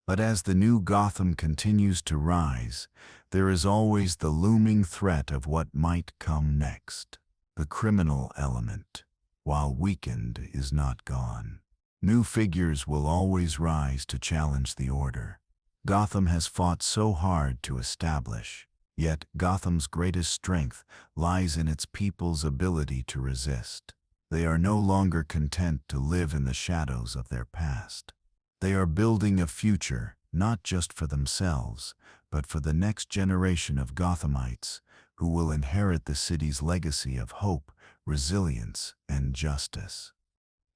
But as the new Gotham continues to rise, there is always the looming threat of what might come next. The criminal element, while weakened, is not gone. New figures will always rise to challenge the order Gotham has fought so hard to establish. Yet Gotham's greatest strength lies in its people's ability to resist. They are no longer content to live in the shadows of their past. They are building a future, not just for themselves, but for the next generation of Gothamites who will inherit the city's legacy of hope, resilience, and justice.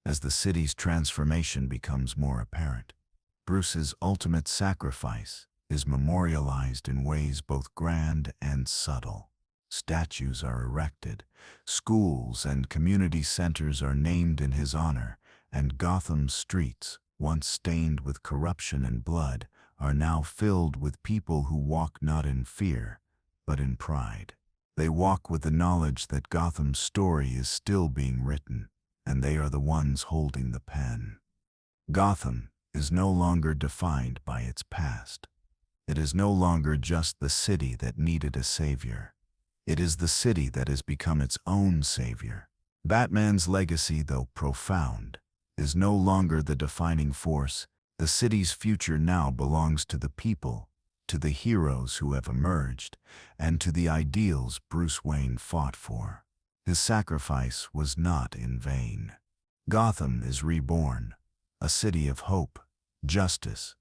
As the city's transformation becomes more apparent, Bruce's ultimate sacrifice is memorialized in ways both grand and subtle. Statues are erected, schools and community centers are named in his honor, and Gotham's streets once stained with corruption and blood, are now filled with people who walk not in fear, but in pride. They walk with the knowledge that Gotham's story is still being written, and they are the ones holding the pen. Gotham is no longer defined by its past. It is no longer just the city that needed a savior. It is the city that has become its own savior. Batman's legacy, though profound, is no longer the defining force. The city's future now belongs to the people, to the heroes who have emerged, and to the ideals Bruce Wayne fought for. His sacrifice was not in vain. Gotham is reborn, a city of hope, justice,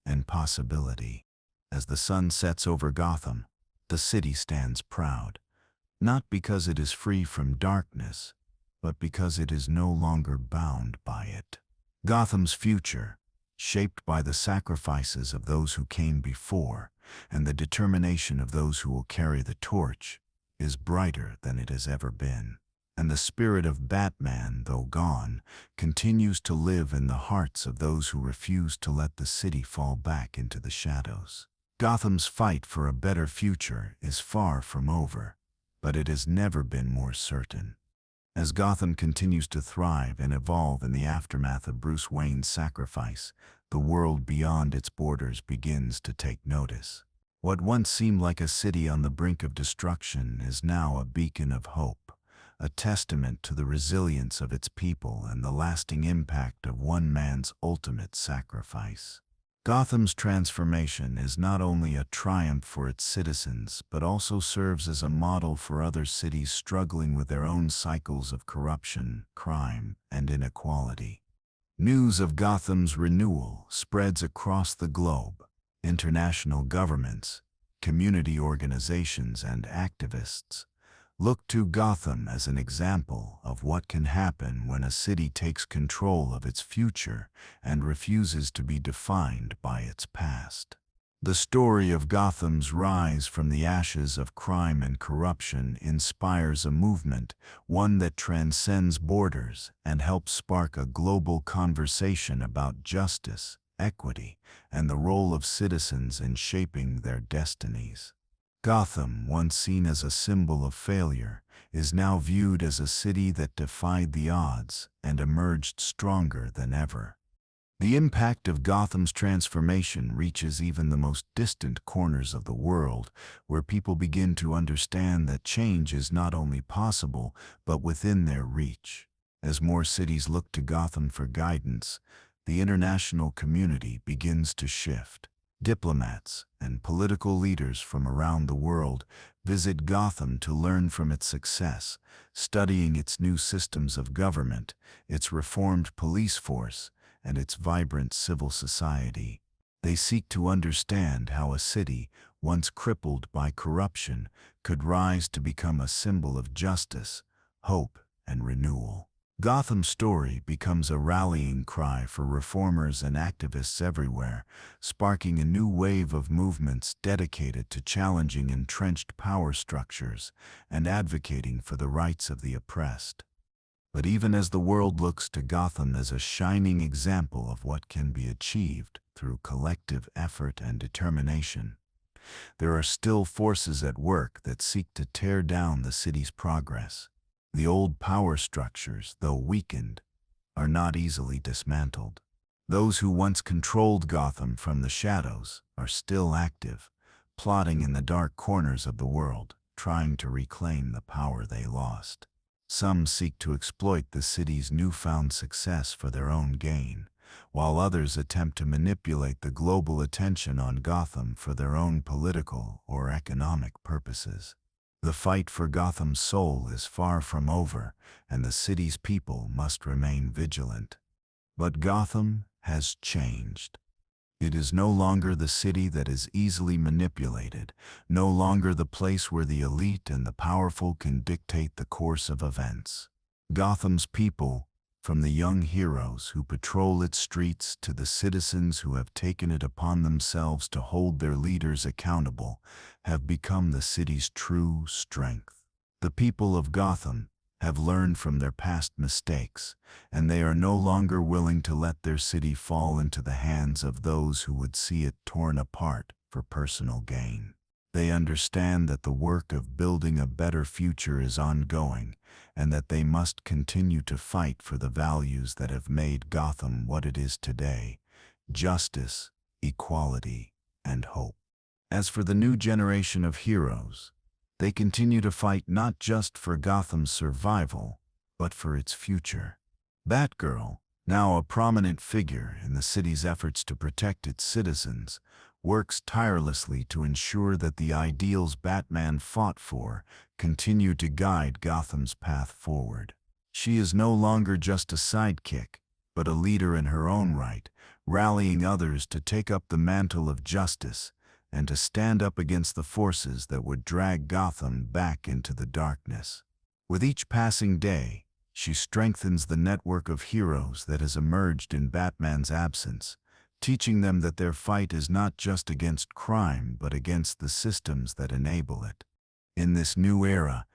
and possibility. As the sun sets over Gotham, the city stands proud, not because it is free from darkness, but because it is no longer bound by it. Gotham's future, shaped by the sacrifices of those who came before and the determination of those who will carry the torch, is brighter than it has ever been. And the spirit of Batman, though gone, continues to live in the hearts of those who refuse to let the city fall back into the shadows. Gotham's fight for a better future is far from over, but it has never been more certain. As Gotham continues to thrive and evolve in the aftermath of Bruce Wayne's sacrifice, the world beyond its borders begins to take notice. What once seemed like a city on the brink of destruction is now a beacon of hope, a testament to the resilience of its people and the lasting impact of one man's ultimate sacrifice. Gotham's transformation is not only a triumph for its citizens, but also serves as a model for other cities struggling with their own cycles of corruption, crime, and inequality. News of Gotham's renewal spreads across the globe. International governments, community organizations, and activists look to Gotham as an example of what can happen when a city takes control of its future and refuses to be defined by its past. The story of Gotham's rise from the ashes of crime and corruption inspires a movement, one that transcends borders and helps spark a global conversation about justice, equity, and the role of citizens in shaping their destinies. Gotham, once seen as a symbol of failure, is now viewed as a city that defied the odds and emerged stronger than ever. The impact of Gotham's transformation reaches even the most distant corners of the world, where people begin to understand that change is not only possible, but within their reach. As more cities look to Gotham for guidance, the international community begins to shift. Diplomats and political leaders from around the world visit Gotham to learn from its success, studying its new systems of government, its reformed police force, and its vibrant civil society. They seek to understand how a city, once crippled by corruption, could rise to become a symbol of justice, hope, and renewal. Gotham's story becomes a rallying cry for reformers and activists everywhere, sparking a new wave of movements dedicated to challenging entrenched power structures and advocating for the rights of the oppressed. But even as the world looks to Gotham as a shining example of what can be achieved through collective effort and determination, there are still forces at work that seek to tear down the city's progress. The old power structures, though weakened, are not easily dismantled. Those who once controlled Gotham from the shadows are still active, plotting in the dark corners of the world, trying to reclaim the power they lost. Some seek to exploit the city's newfound success for their own gain, while others attempt to manipulate the global attention on Gotham for their own political or economic purposes. The fight for Gotham's soul is far from over, and the city's people must remain vigilant. But Gotham has changed. It is no longer the city that is easily manipulated, no longer the place where the elite and the powerful can dictate the course of events. Gotham's people, from the young heroes who patrol its streets to the citizens who have taken it upon themselves to hold their leaders accountable, have become the city's true strength. The people of Gotham, have learned from their past mistakes, and they are no longer willing to let their city fall into the hands of those who would see it torn apart for personal gain. They understand that the work of building a better future is ongoing, and that they must continue to fight for the values that have made Gotham what it is today: justice, equality, and hope. As for the new generation of heroes, they continue to fight not just for Gotham's survival, but for its future. Batgirl, now a prominent figure in the city's efforts to protect its citizens, works tirelessly to ensure that the ideals Batman fought for continue to guide Gotham's path forward. She is no longer just a sidekick, but a leader in her own right, rallying others to take up the mantle of justice and to stand up against the forces that would drag Gotham back into the darkness. With each passing day, she strengthens the network of heroes that has emerged in Batman's absence, teaching them that their fight is not just against crime but against the systems that enable it. In this new era,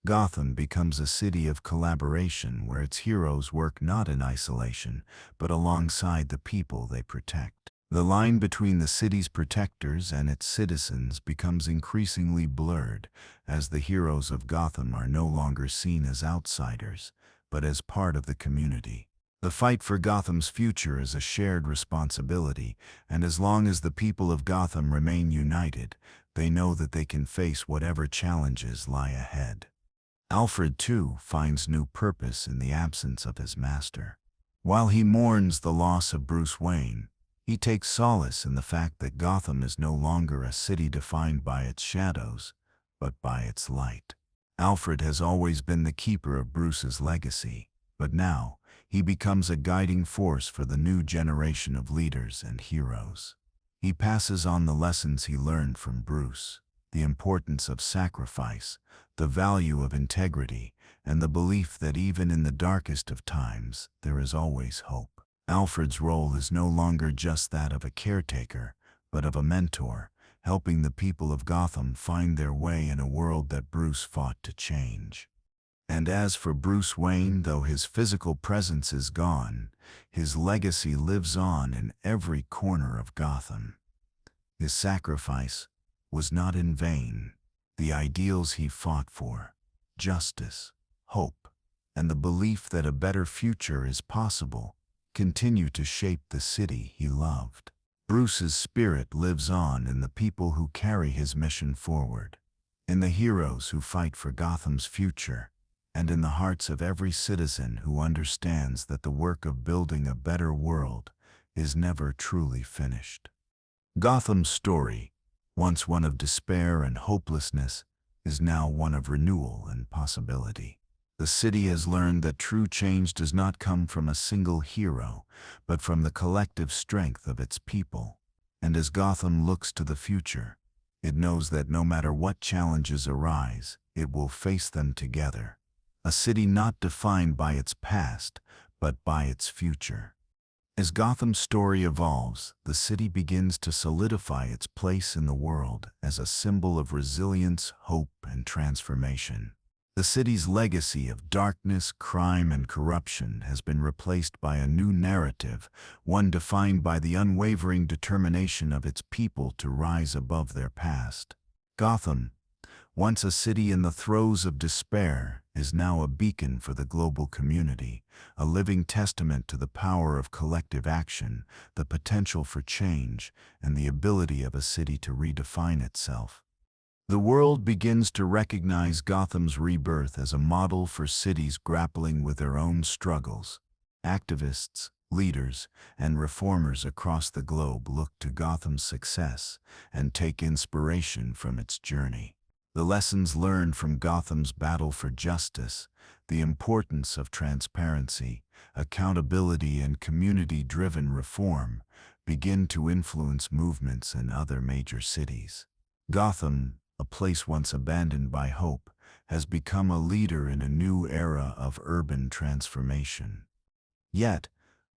Gotham becomes a city of collaboration where its heroes work not in isolation, but alongside the people they protect. The line between the city's protectors and its citizens becomes increasingly blurred, as the heroes of Gotham are no longer seen as outsiders, but as part of the community. The fight for Gotham's future is a shared responsibility, and as long as the people of Gotham remain united, they know that they can face whatever challenges lie ahead. Alfred, too, finds new purpose in the absence of his master. While he mourns the loss of Bruce Wayne, he takes solace in the fact that Gotham is no longer a city defined by its shadows, but by its light. Alfred has always been the keeper of Bruce's legacy, but now he becomes a guiding force for the new generation of leaders and heroes. He passes on the lessons he learned from Bruce: the importance of sacrifice, the value of integrity, and the belief that even in the darkest of times, there is always hope. Alfred's role is no longer just that of a caretaker, but of a mentor, helping the people of Gotham find their way in a world that Bruce fought to change. And as for Bruce Wayne, though his physical presence is gone, his legacy lives on in every corner of Gotham. His sacrifice was not in vain. The ideals he fought for, justice, hope, and the belief that a better future is possible, continue to shape the city he loved. Bruce's spirit lives on in the people who carry his mission forward, in the heroes who fight for Gotham's future, and in the hearts of every citizen who understands that the work of building a better world is never truly finished. Gotham's story, once one of despair and hopelessness, is now one of renewal and possibility. The city has learned that true change does not come from a single hero, but from the collective strength of its people. And as Gotham looks to the future, it knows that no matter what challenges arise, it will face them together. A city not defined by its past, but by its future. As Gotham's story evolves, the city begins to solidify its place in the world as a symbol of resilience, hope, and transformation. The city's legacy of darkness, crime, and corruption has been replaced by a new narrative, one defined by the unwavering determination of its people to rise above their past. Gotham, once a city in the throes of despair, is now a beacon for the global community, a living testament to the power of collective action, the potential for change, and the ability of a city to redefine itself. The world begins to recognize Gotham's rebirth as a model for cities grappling with their own struggles. Activists, leaders, and reformers across the globe look to Gotham's success and take inspiration from its journey. The lessons learned from Gotham's battle for justice, the importance of transparency, accountability, and community-driven reform begin to influence movements in other major cities. Gotham, a place once abandoned by hope, has become a leader in a new era of urban transformation. Yet,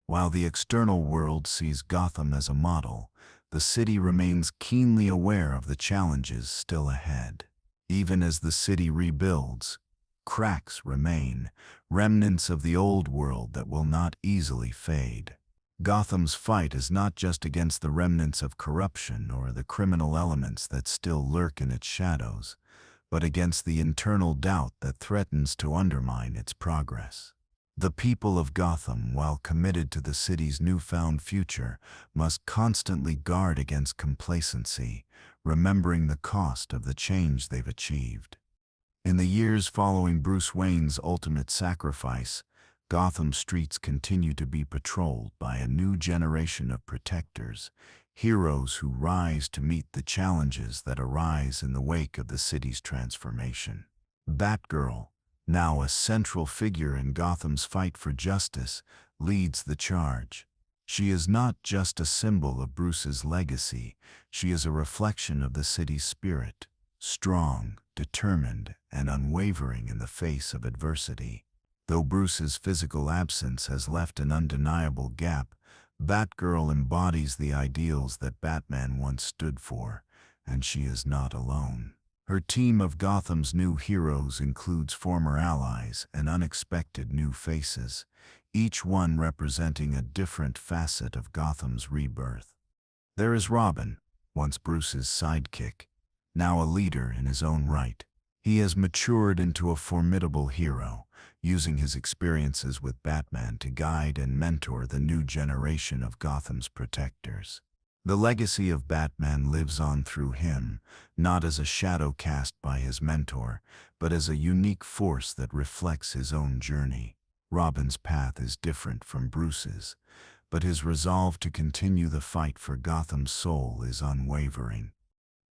while the external world sees Gotham as a model, the city remains keenly aware of the challenges still ahead. Even as the city rebuilds, cracks remain, remnants of the old world that will not easily fade. Gotham's fight is not just against the remnants of corruption or the criminal elements that still lurk in its shadows, but against the internal doubt that threatens to undermine its progress. The people of Gotham, while committed to the city's newfound future, must constantly guard against complacency, remembering the cost of the change they've achieved. In the years following Bruce Wayne's ultimate sacrifice, Gotham streets continue to be patrolled by a new generation of protectors, heroes who rise to meet the challenges that arise in the wake of the city's transformation. Batgirl, now a central figure in Gotham's fight for justice, leads the charge. She is not just a symbol of Bruce's legacy, she is a reflection of the city's spirit, strong, determined, and unwavering in the face of adversity. Though Bruce's physical absence has left an undeniable gap, Batgirl embodies the ideals that Batman once stood for, and she is not alone. Her team of Gotham's new heroes includes former allies and unexpected new faces, each one representing a different facet of Gotham's rebirth. There is Robin, once Bruce's sidekick, now a leader in his own right. He has matured into a formidable hero, using his experiences with Batman to guide and mentor the new generation of Gotham's protectors. The legacy of Batman lives on through him, not as a shadow cast by his mentor, but as a unique force that reflects his own journey. Robin's path is different from Bruce's, but his resolve to continue the fight for Gotham's soul is unwavering.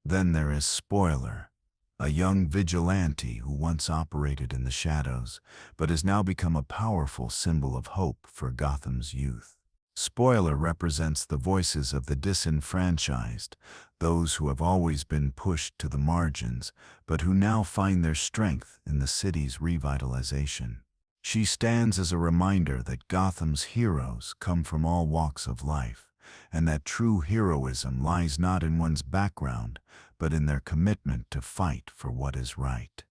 Then there is Spoiler, a young vigilante who once operated in the shadows, but has now become a powerful symbol of hope for Gotham's youth. Spoiler represents the voices of the disenfranchised, those who have always been pushed to the margins, but who now find their strength in the city's revitalization. She stands as a reminder that Gotham's heroes come from all walks of life, and that true heroism lies not in one's background, but in their commitment to fight for what is right.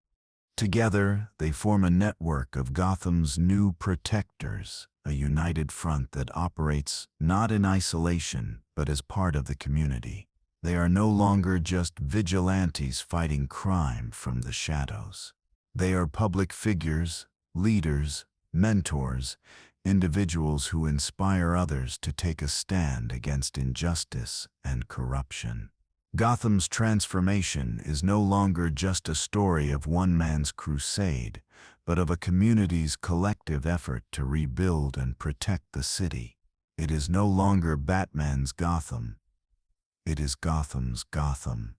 Together, they form a network of Gotham's new protectors, a united front that operates not in isolation, but as part of the community. They are no longer just vigilantes fighting crime from the shadows. They are public figures, leaders, mentors, individuals who inspire others to take a stand against injustice and corruption. Gotham's transformation is no longer just a story of one man's crusade, but of a community's collective effort to rebuild and protect the city. It is no longer Batman's Gotham. It is Gotham's Gotham.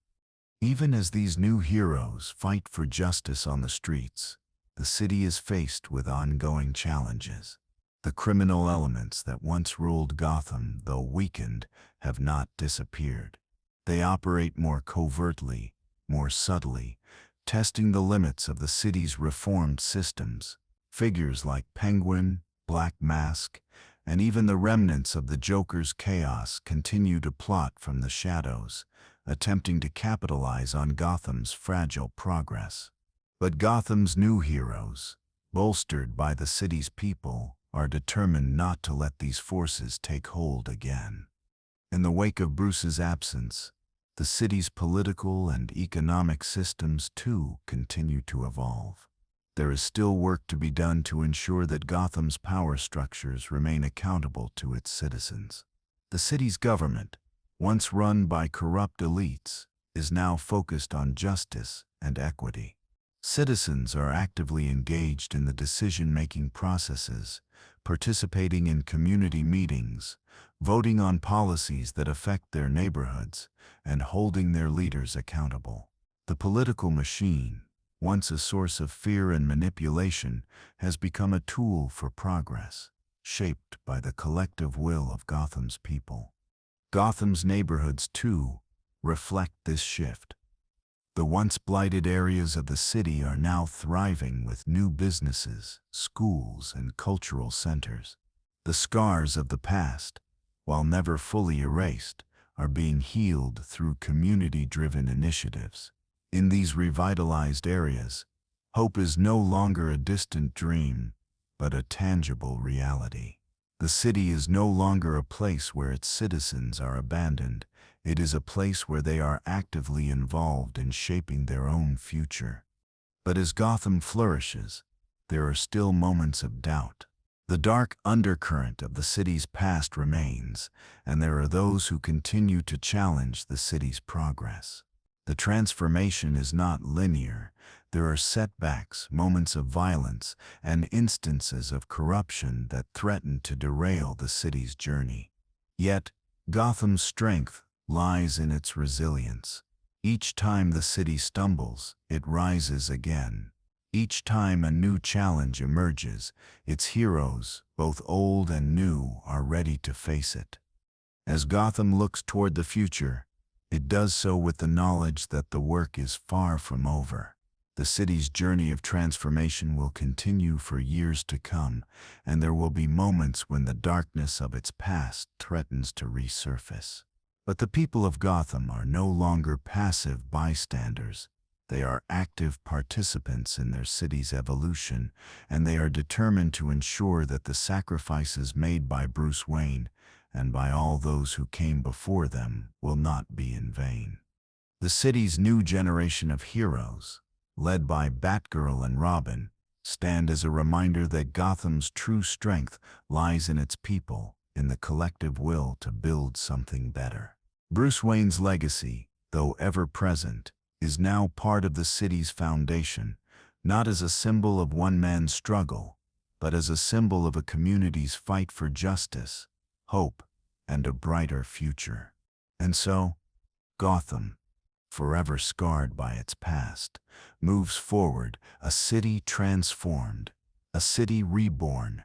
Even as these new heroes fight for justice on the streets, the city is faced with ongoing challenges. The criminal elements that once ruled Gotham, though weakened, have not disappeared. They operate more covertly, more subtly, testing the limits of the city's reformed systems. Figures like Penguin, Black Mask, and even the remnants of the Joker's chaos continue to plot from the shadows, attempting to capitalize on Gotham's fragile progress. But Gotham's new heroes, bolstered by the city's people, are determined not to let these forces take hold again. In the wake of Bruce's absence, the city's political and economic systems, too, continue to evolve. There is still work to be done to ensure that Gotham's power structures remain accountable to its citizens. The city's government, once run by corrupt elites, is now focused on justice and equity. Citizens are actively engaged in the decision-making processes, participating in community meetings, voting on policies that affect their neighborhoods, and holding their leaders accountable. The political machine, once a source of fear and manipulation, has become a tool for progress, shaped by the collective will of Gotham's people. Gotham's neighborhoods, too, reflect this shift. The once blighted areas of the city are now thriving with new businesses, schools, and cultural centers. The scars of the past, while never fully erased, are being healed through community-driven initiatives. In these revitalized areas, Hope is no longer a distant dream, but a tangible reality. The city is no longer a place where its citizens are abandoned. It is a place where they are actively involved in shaping their own future. But as Gotham flourishes, there are still moments of doubt. The dark undercurrent of the city's past remains, and there are those who continue to challenge the city's progress. The transformation is not linear. There are setbacks, moments of violence, and instances of corruption that threaten to derail the city's journey. Yet, Gotham's strength lies in its resilience. Each time the city stumbles, it rises again. Each time a new challenge emerges, its heroes, both old and new, are ready to face it. As Gotham looks toward the future, it does so with the knowledge that the work is far from over. The city's journey of transformation will continue for years to come, and there will be moments when the darkness of its past threatens to resurface. But the people of Gotham are no longer passive bystanders. They are active participants in their city's evolution, and they are determined to ensure that the sacrifices made by Bruce Wayne and by all those who came before them will not be in vain. The city's new generation of heroes, led by Batgirl and Robin, stand as a reminder that Gotham's true strength lies in its people, in the collective will to build something better. Bruce Wayne's legacy, though ever present, is now part of the city's foundation, not as a symbol of one man's struggle, but as a symbol of a community's fight for justice, hope, and a brighter future. And so, Gotham, forever scarred by its past, moves forward, a city transformed, a city reborn.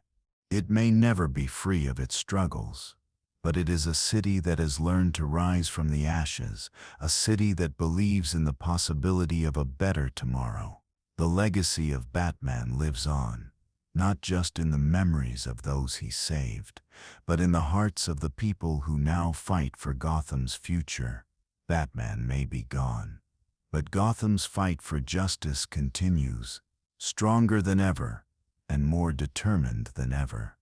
It may never be free of its struggles, but it is a city that has learned to rise from the ashes, a city that believes in the possibility of a better tomorrow. The legacy of Batman lives on, not just in the memories of those he saved, but in the hearts of the people who now fight for Gotham's future. Batman may be gone, but Gotham's fight for justice continues, stronger than ever and more determined than ever.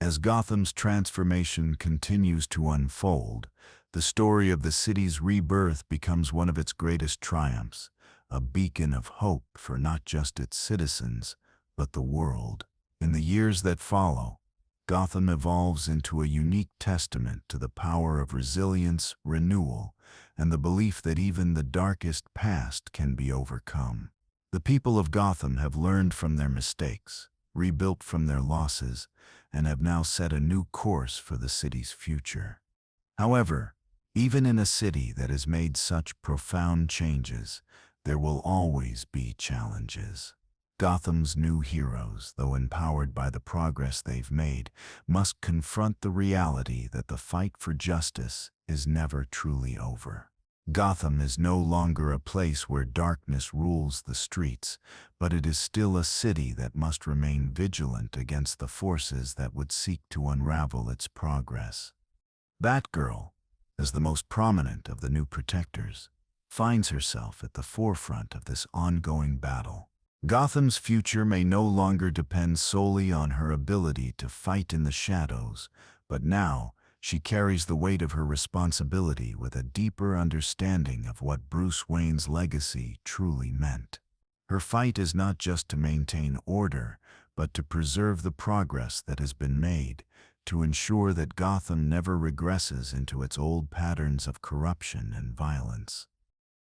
As Gotham's transformation continues to unfold, the story of the city's rebirth becomes one of its greatest triumphs, a beacon of hope for not just its citizens, but the world. In the years that follow, Gotham evolves into a unique testament to the power of resilience, renewal, and the belief that even the darkest past can be overcome. The people of Gotham have learned from their mistakes, rebuilt from their losses, and have now set a new course for the city's future. However, even in a city that has made such profound changes, there will always be challenges. Gotham's new heroes, though empowered by the progress they've made, must confront the reality that the fight for justice is never truly over. Gotham is no longer a place where darkness rules the streets, but it is still a city that must remain vigilant against the forces that would seek to unravel its progress. Batgirl, as the most prominent of the new protectors, finds herself at the forefront of this ongoing battle. Gotham's future may no longer depend solely on her ability to fight in the shadows, but now she carries the weight of her responsibility with a deeper understanding of what Bruce Wayne's legacy truly meant. Her fight is not just to maintain order, but to preserve the progress that has been made, to ensure that Gotham never regresses into its old patterns of corruption and violence.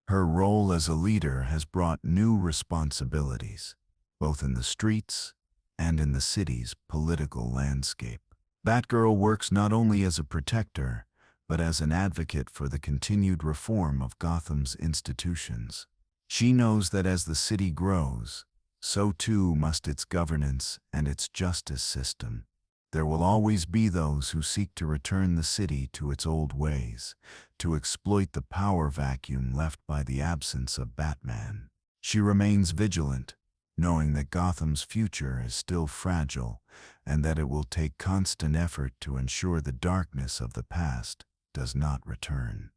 Her role as a leader has brought new responsibilities, both in the streets and in the city's political landscape. Batgirl works not only as a protector, but as an advocate for the continued reform of Gotham's institutions. She knows that as the city grows, so too must its governance and its justice system. There will always be those who seek to return the city to its old ways, to exploit the power vacuum left by the absence of Batman. She remains vigilant, knowing that Gotham's future is still fragile and that it will take constant effort to ensure the darkness of the past does not return.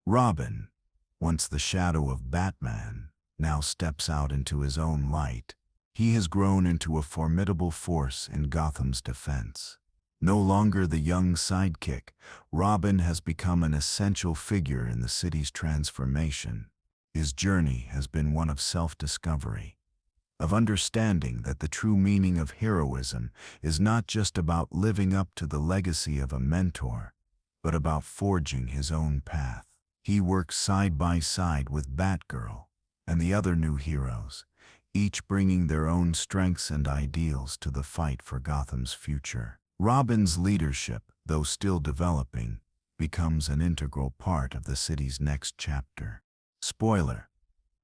Robin, once the shadow of Batman, now steps out into his own light, He has grown into a formidable force in Gotham's defense. No longer the young sidekick, Robin has become an essential figure in the city's transformation. His journey has been one of self-discovery, of understanding that the true meaning of heroism is not just about living up to the legacy of a mentor, but about forging his own path. He works side by side with Batgirl and the other new heroes, each bringing their own strengths and ideals to the fight for Gotham's future. Robin's leadership, though still developing, becomes an integral part of the city's next chapter. Spoiler: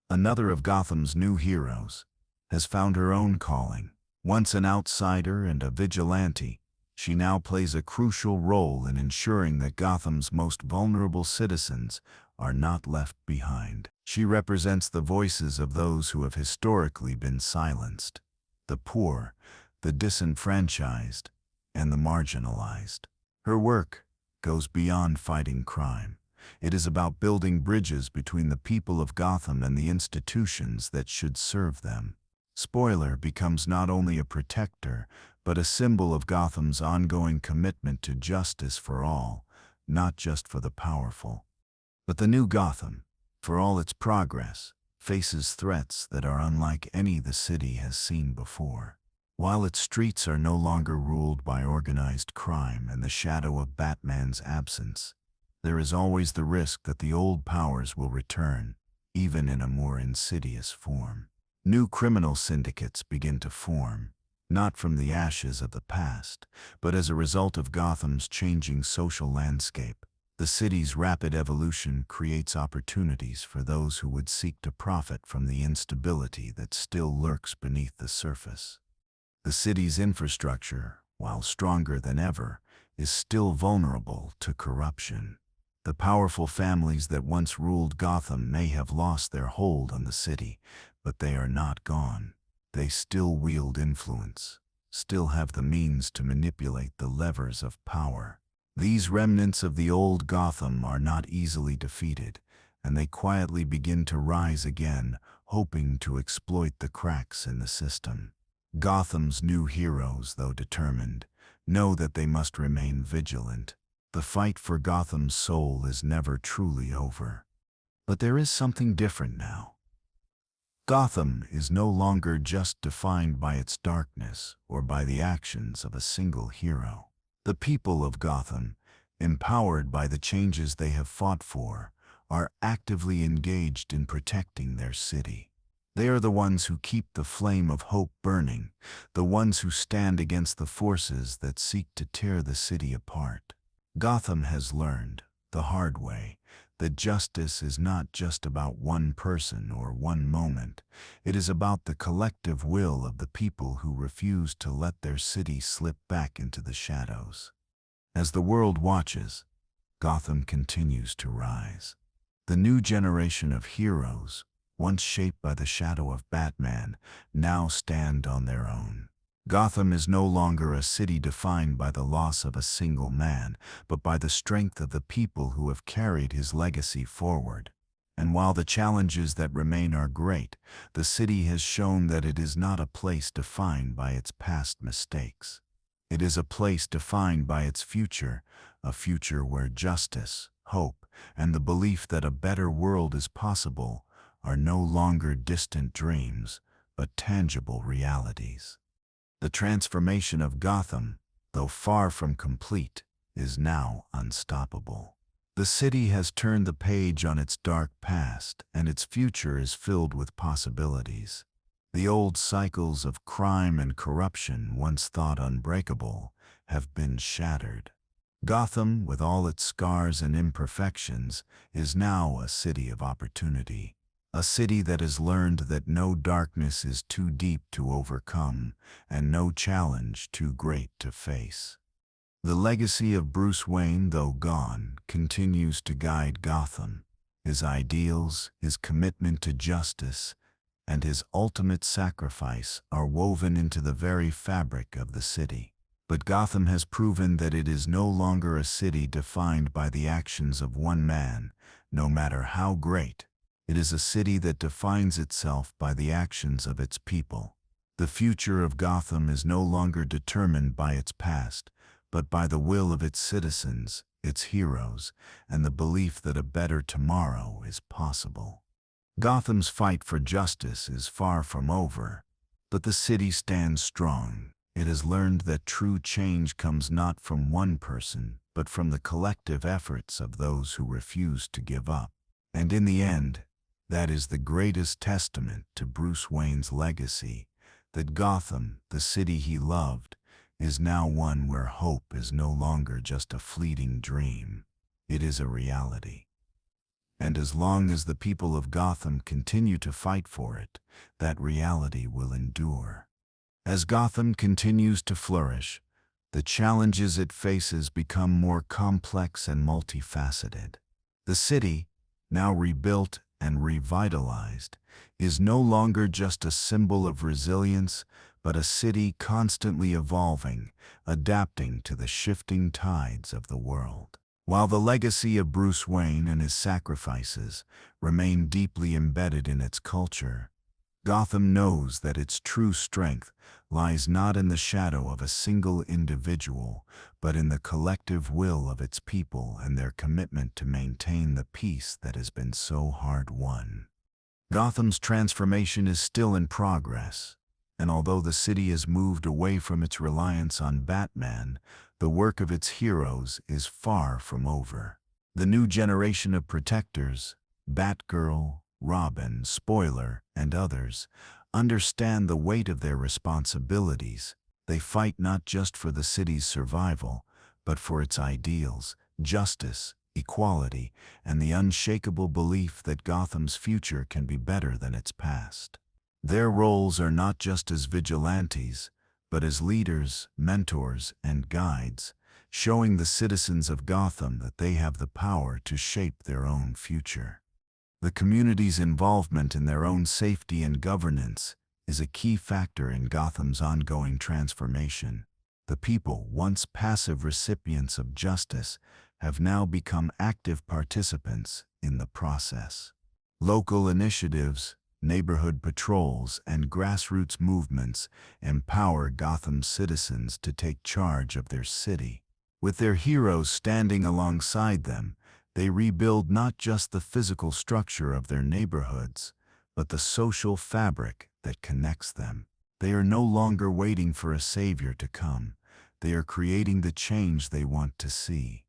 another of Gotham's new heroes has found her own calling. Once an outsider and a vigilante, she now plays a crucial role in ensuring that Gotham's most vulnerable citizens are not left behind. She represents the voices of those who have historically been silenced: the poor, the disenfranchised, and the marginalized. Her work goes beyond fighting crime. It is about building bridges between the people of Gotham and the institutions that should serve them. Spoiler becomes not only a protector, but a symbol of Gotham's ongoing commitment to justice for all, not just for the powerful. But the new Gotham, for all its progress, faces threats that are unlike any the city has seen before. While its streets are no longer ruled by organized crime and the shadow of Batman's absence, there is always the risk that the old powers will return, even in a more insidious form. New criminal syndicates begin to form, not from the ashes of the past, but as a result of Gotham's changing social landscape. The city's rapid evolution creates opportunities for those who would seek to profit from the instability that still lurks beneath the surface. The city's infrastructure, while stronger than ever, is still vulnerable to corruption. The powerful families that once ruled Gotham may have lost their hold on the city, but they are not gone. They still wield influence, still have the means to manipulate the levers of power. These remnants of the old Gotham are not easily defeated, and they quietly begin to rise again, hoping to exploit the cracks in the system. Gotham's new heroes, though determined, know that they must remain vigilant. The fight for Gotham's soul is never truly over. But there is something different now. Gotham is no longer just defined by its darkness or by the actions of a single hero. The people of Gotham, empowered by the changes they have fought for, are actively engaged in protecting their city. They are the ones who keep the flame of hope burning, the ones who stand against the forces that seek to tear the city apart. Gotham has learned, the hard way, that justice is not just about one person or one moment. It is about the collective will of the people who refuse to let their city slip back into the shadows. As the world watches, Gotham continues to rise. The new generation of heroes, once shaped by the shadow of Batman, now stand on their own. Gotham is no longer a city defined by the loss of a single man, but by the strength of the people who have carried his legacy forward. And while the challenges that remain are great, the city has shown that it is not a place defined by its past mistakes. It is a place defined by its future, a future where justice, hope, and the belief that a better world is possible are no longer distant dreams, but tangible realities. The transformation of Gotham, though far from complete, is now unstoppable. The city has turned the page on its dark past, and its future is filled with possibilities. The old cycles of crime and corruption, once thought unbreakable, have been shattered. Gotham, with all its scars and imperfections, is now a city of opportunity. A city that has learned that no darkness is too deep to overcome, and no challenge too great to face. The legacy of Bruce Wayne, though gone, continues to guide Gotham. His ideals, his commitment to justice, and his ultimate sacrifice are woven into the very fabric of the city. But Gotham has proven that it is no longer a city defined by the actions of one man, no matter how great. It is a city that defines itself by the actions of its people. The future of Gotham is no longer determined by its past, but by the will of its citizens, its heroes, and the belief that a better tomorrow is possible. Gotham's fight for justice is far from over, but the city stands strong. It has learned that true change comes not from one person, but from the collective efforts of those who refuse to give up. And in the end, that is the greatest testament to Bruce Wayne's legacy, that Gotham, the city he loved, is now one where hope is no longer just a fleeting dream. It is a reality. And as long as the people of Gotham continue to fight for it, that reality will endure. As Gotham continues to flourish, the challenges it faces become more complex and multifaceted. The city, now rebuilt and revitalized, is no longer just a symbol of resilience, but a city constantly evolving, adapting to the shifting tides of the world. While the legacy of Bruce Wayne and his sacrifices remain deeply embedded in its culture, Gotham knows that its true strength lies not in the shadow of a single individual, but in the collective will of its people and their commitment to maintain the peace that has been so hard won. Gotham's transformation is still in progress, and although the city has moved away from its reliance on Batman, the work of its heroes is far from over. The new generation of protectors, Batgirl, Robin, Spoiler, and others, understand the weight of their responsibilities. They fight not just for the city's survival, but for its ideals, justice, equality, and the unshakable belief that Gotham's future can be better than its past. Their roles are not just as vigilantes, but as leaders, mentors, and guides, showing the citizens of Gotham that they have the power to shape their own future. The community's involvement in their own safety and governance is a key factor in Gotham's ongoing transformation. The people, once passive recipients of justice, have now become active participants in the process. Local initiatives, neighborhood patrols, and grassroots movements empower Gotham's citizens to take charge of their city. With their heroes standing alongside them, they rebuild not just the physical structure of their neighborhoods, but the social fabric that connects them. They are no longer waiting for a savior to come. They are creating the change they want to see.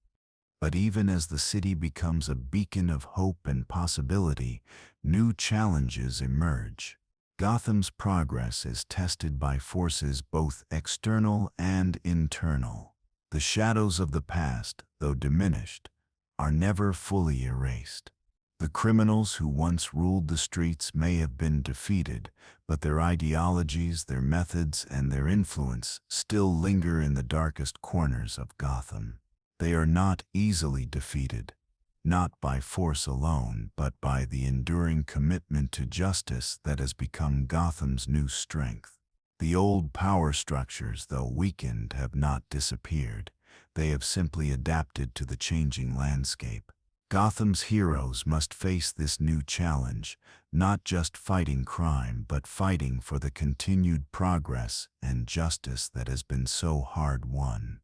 But even as the city becomes a beacon of hope and possibility, new challenges emerge. Gotham's progress is tested by forces both external and internal. The shadows of the past, though diminished, are never fully erased. The criminals who once ruled the streets may have been defeated, but their ideologies, their methods, and their influence still linger in the darkest corners of Gotham. They are not easily defeated, not by force alone, but by the enduring commitment to justice that has become Gotham's new strength. The old power structures, though weakened, have not disappeared. They have simply adapted to the changing landscape. Gotham's heroes must face this new challenge, not just fighting crime, but fighting for the continued progress and justice that has been so hard won.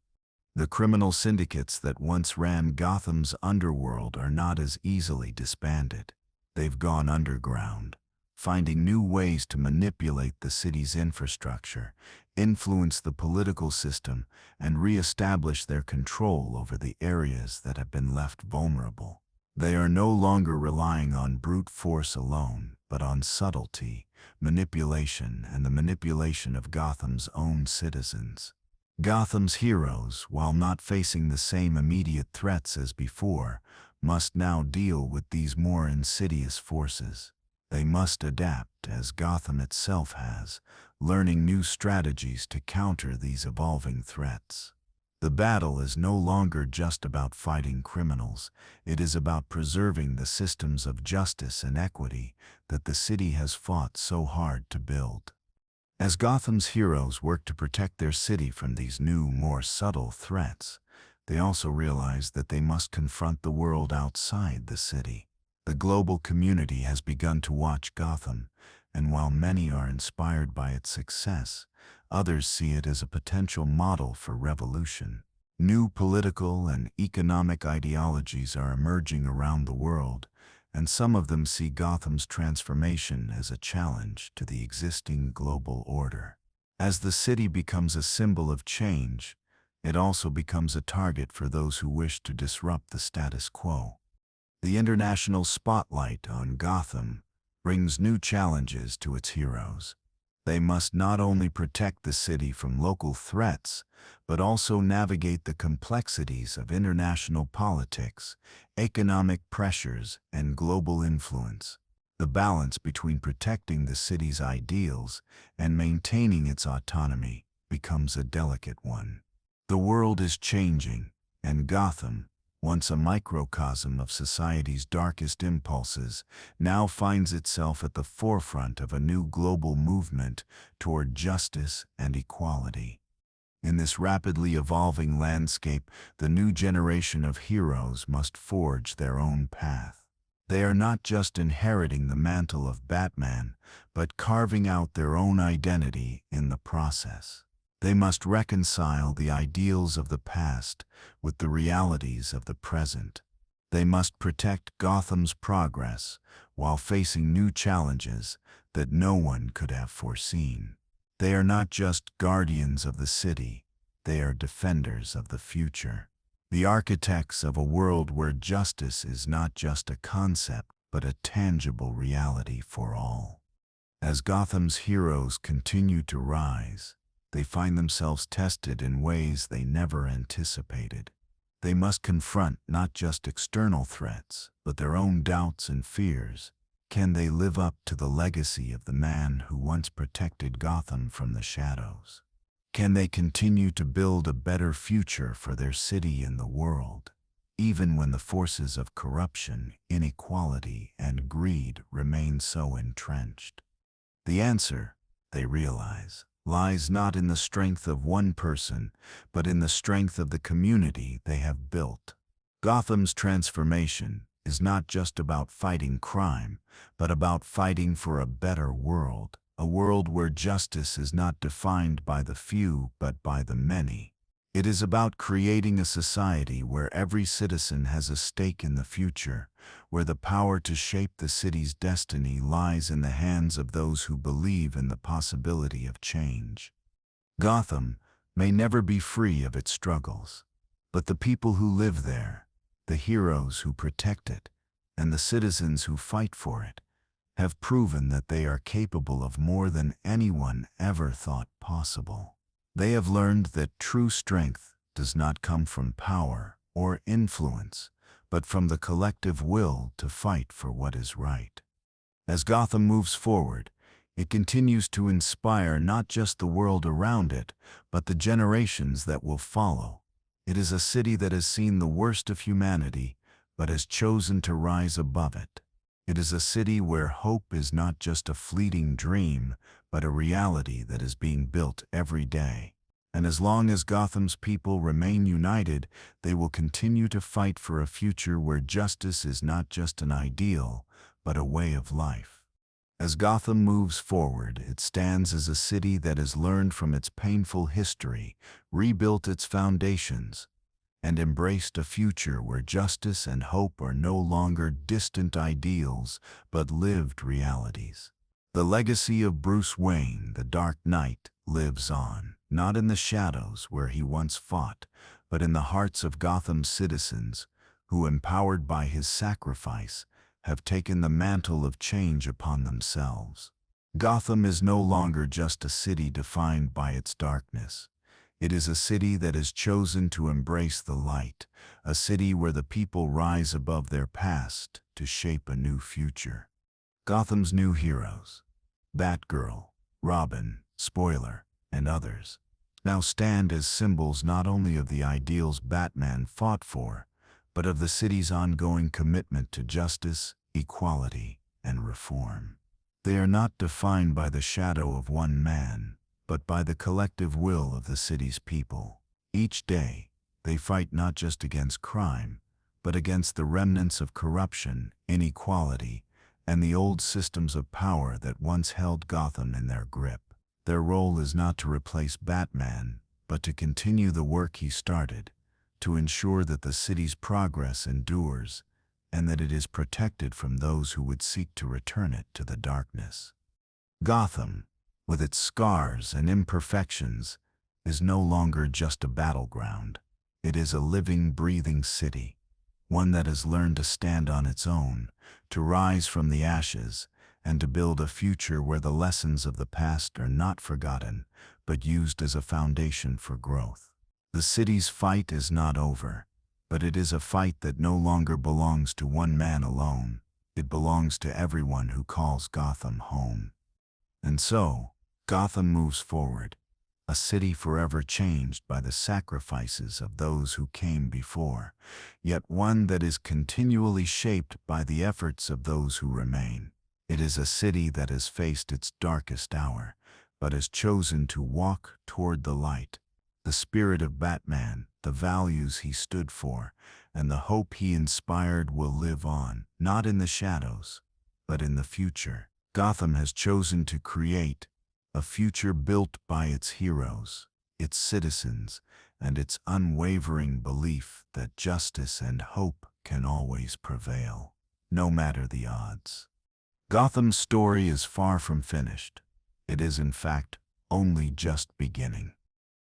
The criminal syndicates that once ran Gotham's underworld are not as easily disbanded. They've gone underground, finding new ways to manipulate the city's infrastructure, influence the political system, and re-establish their control over the areas that have been left vulnerable. They are no longer relying on brute force alone, but on subtlety, manipulation, and the manipulation of Gotham's own citizens. Gotham's heroes, while not facing the same immediate threats as before, must now deal with these more insidious forces. They must adapt, as Gotham itself has, learning new strategies to counter these evolving threats. The battle is no longer just about fighting criminals. It is about preserving the systems of justice and equity that the city has fought so hard to build. As Gotham's heroes work to protect their city from these new, more subtle threats, they also realize that they must confront the world outside the city. The global community has begun to watch Gotham, and while many are inspired by its success, others see it as a potential model for revolution. New political and economic ideologies are emerging around the world, and some of them see Gotham's transformation as a challenge to the existing global order. As the city becomes a symbol of change, it also becomes a target for those who wish to disrupt the status quo. The international spotlight on Gotham brings new challenges to its heroes. They must not only protect the city from local threats, but also navigate the complexities of international politics, economic pressures, and global influence. The balance between protecting the city's ideals and maintaining its autonomy becomes a delicate one. The world is changing, and Gotham, once a microcosm of society's darkest impulses, now finds itself at the forefront of a new global movement toward justice and equality. In this rapidly evolving landscape, the new generation of heroes must forge their own path. They are not just inheriting the mantle of Batman, but carving out their own identity in the process. They must reconcile the ideals of the past with the realities of the present. They must protect Gotham's progress while facing new challenges that no one could have foreseen. They are not just guardians of the city, they are defenders of the future. The architects of a world where justice is not just a concept, but a tangible reality for all. As Gotham's heroes continue to rise, they find themselves tested in ways they never anticipated. They must confront not just external threats, but their own doubts and fears. Can they live up to the legacy of the man who once protected Gotham from the shadows? Can they continue to build a better future for their city and the world, even when the forces of corruption, inequality, and greed remain so entrenched? The answer, they realize, lies not in the strength of one person, but in the strength of the community they have built. Gotham's transformation is not just about fighting crime, but about fighting for a better world, a world where justice is not defined by the few but by the many. It is about creating a society where every citizen has a stake in the future, where the power to shape the city's destiny lies in the hands of those who believe in the possibility of change. Gotham may never be free of its struggles, but the people who live there, the heroes who protect it, and the citizens who fight for it, have proven that they are capable of more than anyone ever thought possible. They have learned that true strength does not come from power or influence, but from the collective will to fight for what is right. As Gotham moves forward, it continues to inspire not just the world around it, but the generations that will follow. It is a city that has seen the worst of humanity, but has chosen to rise above it. It is a city where hope is not just a fleeting dream, but a reality that is being built every day. And as long as Gotham's people remain united, they will continue to fight for a future where justice is not just an ideal, but a way of life. As Gotham moves forward, it stands as a city that has learned from its painful history, rebuilt its foundations, and embraced a future where justice and hope are no longer distant ideals, but lived realities. The legacy of Bruce Wayne, the Dark Knight, lives on, not in the shadows where he once fought, but in the hearts of Gotham's citizens, who, empowered by his sacrifice, have taken the mantle of change upon themselves. Gotham is no longer just a city defined by its darkness. It is a city that has chosen to embrace the light, a city where the people rise above their past to shape a new future. Gotham's new heroes, Batgirl, Robin, Spoiler, and others, now stand as symbols not only of the ideals Batman fought for, but of the city's ongoing commitment to justice, equality, and reform. They are not defined by the shadow of one man, but by the collective will of the city's people. Each day, they fight not just against crime, but against the remnants of corruption, inequality, and the old systems of power that once held Gotham in their grip. Their role is not to replace Batman, but to continue the work he started, to ensure that the city's progress endures and that it is protected from those who would seek to return it to the darkness. Gotham, with its scars and imperfections, is no longer just a battleground. It is a living, breathing city, one that has learned to stand on its own, to rise from the ashes, and to build a future where the lessons of the past are not forgotten, but used as a foundation for growth. The city's fight is not over, but it is a fight that no longer belongs to one man alone. It belongs to everyone who calls Gotham home. And so, Gotham moves forward, a city forever changed by the sacrifices of those who came before, yet one that is continually shaped by the efforts of those who remain. It is a city that has faced its darkest hour, but has chosen to walk toward the light. The spirit of Batman, the values he stood for, and the hope he inspired will live on, not in the shadows, but in the future. Gotham has chosen to create a future built by its heroes, its citizens, and its unwavering belief that justice and hope can always prevail, no matter the odds. Gotham's story is far from finished. It is, in fact, only just beginning.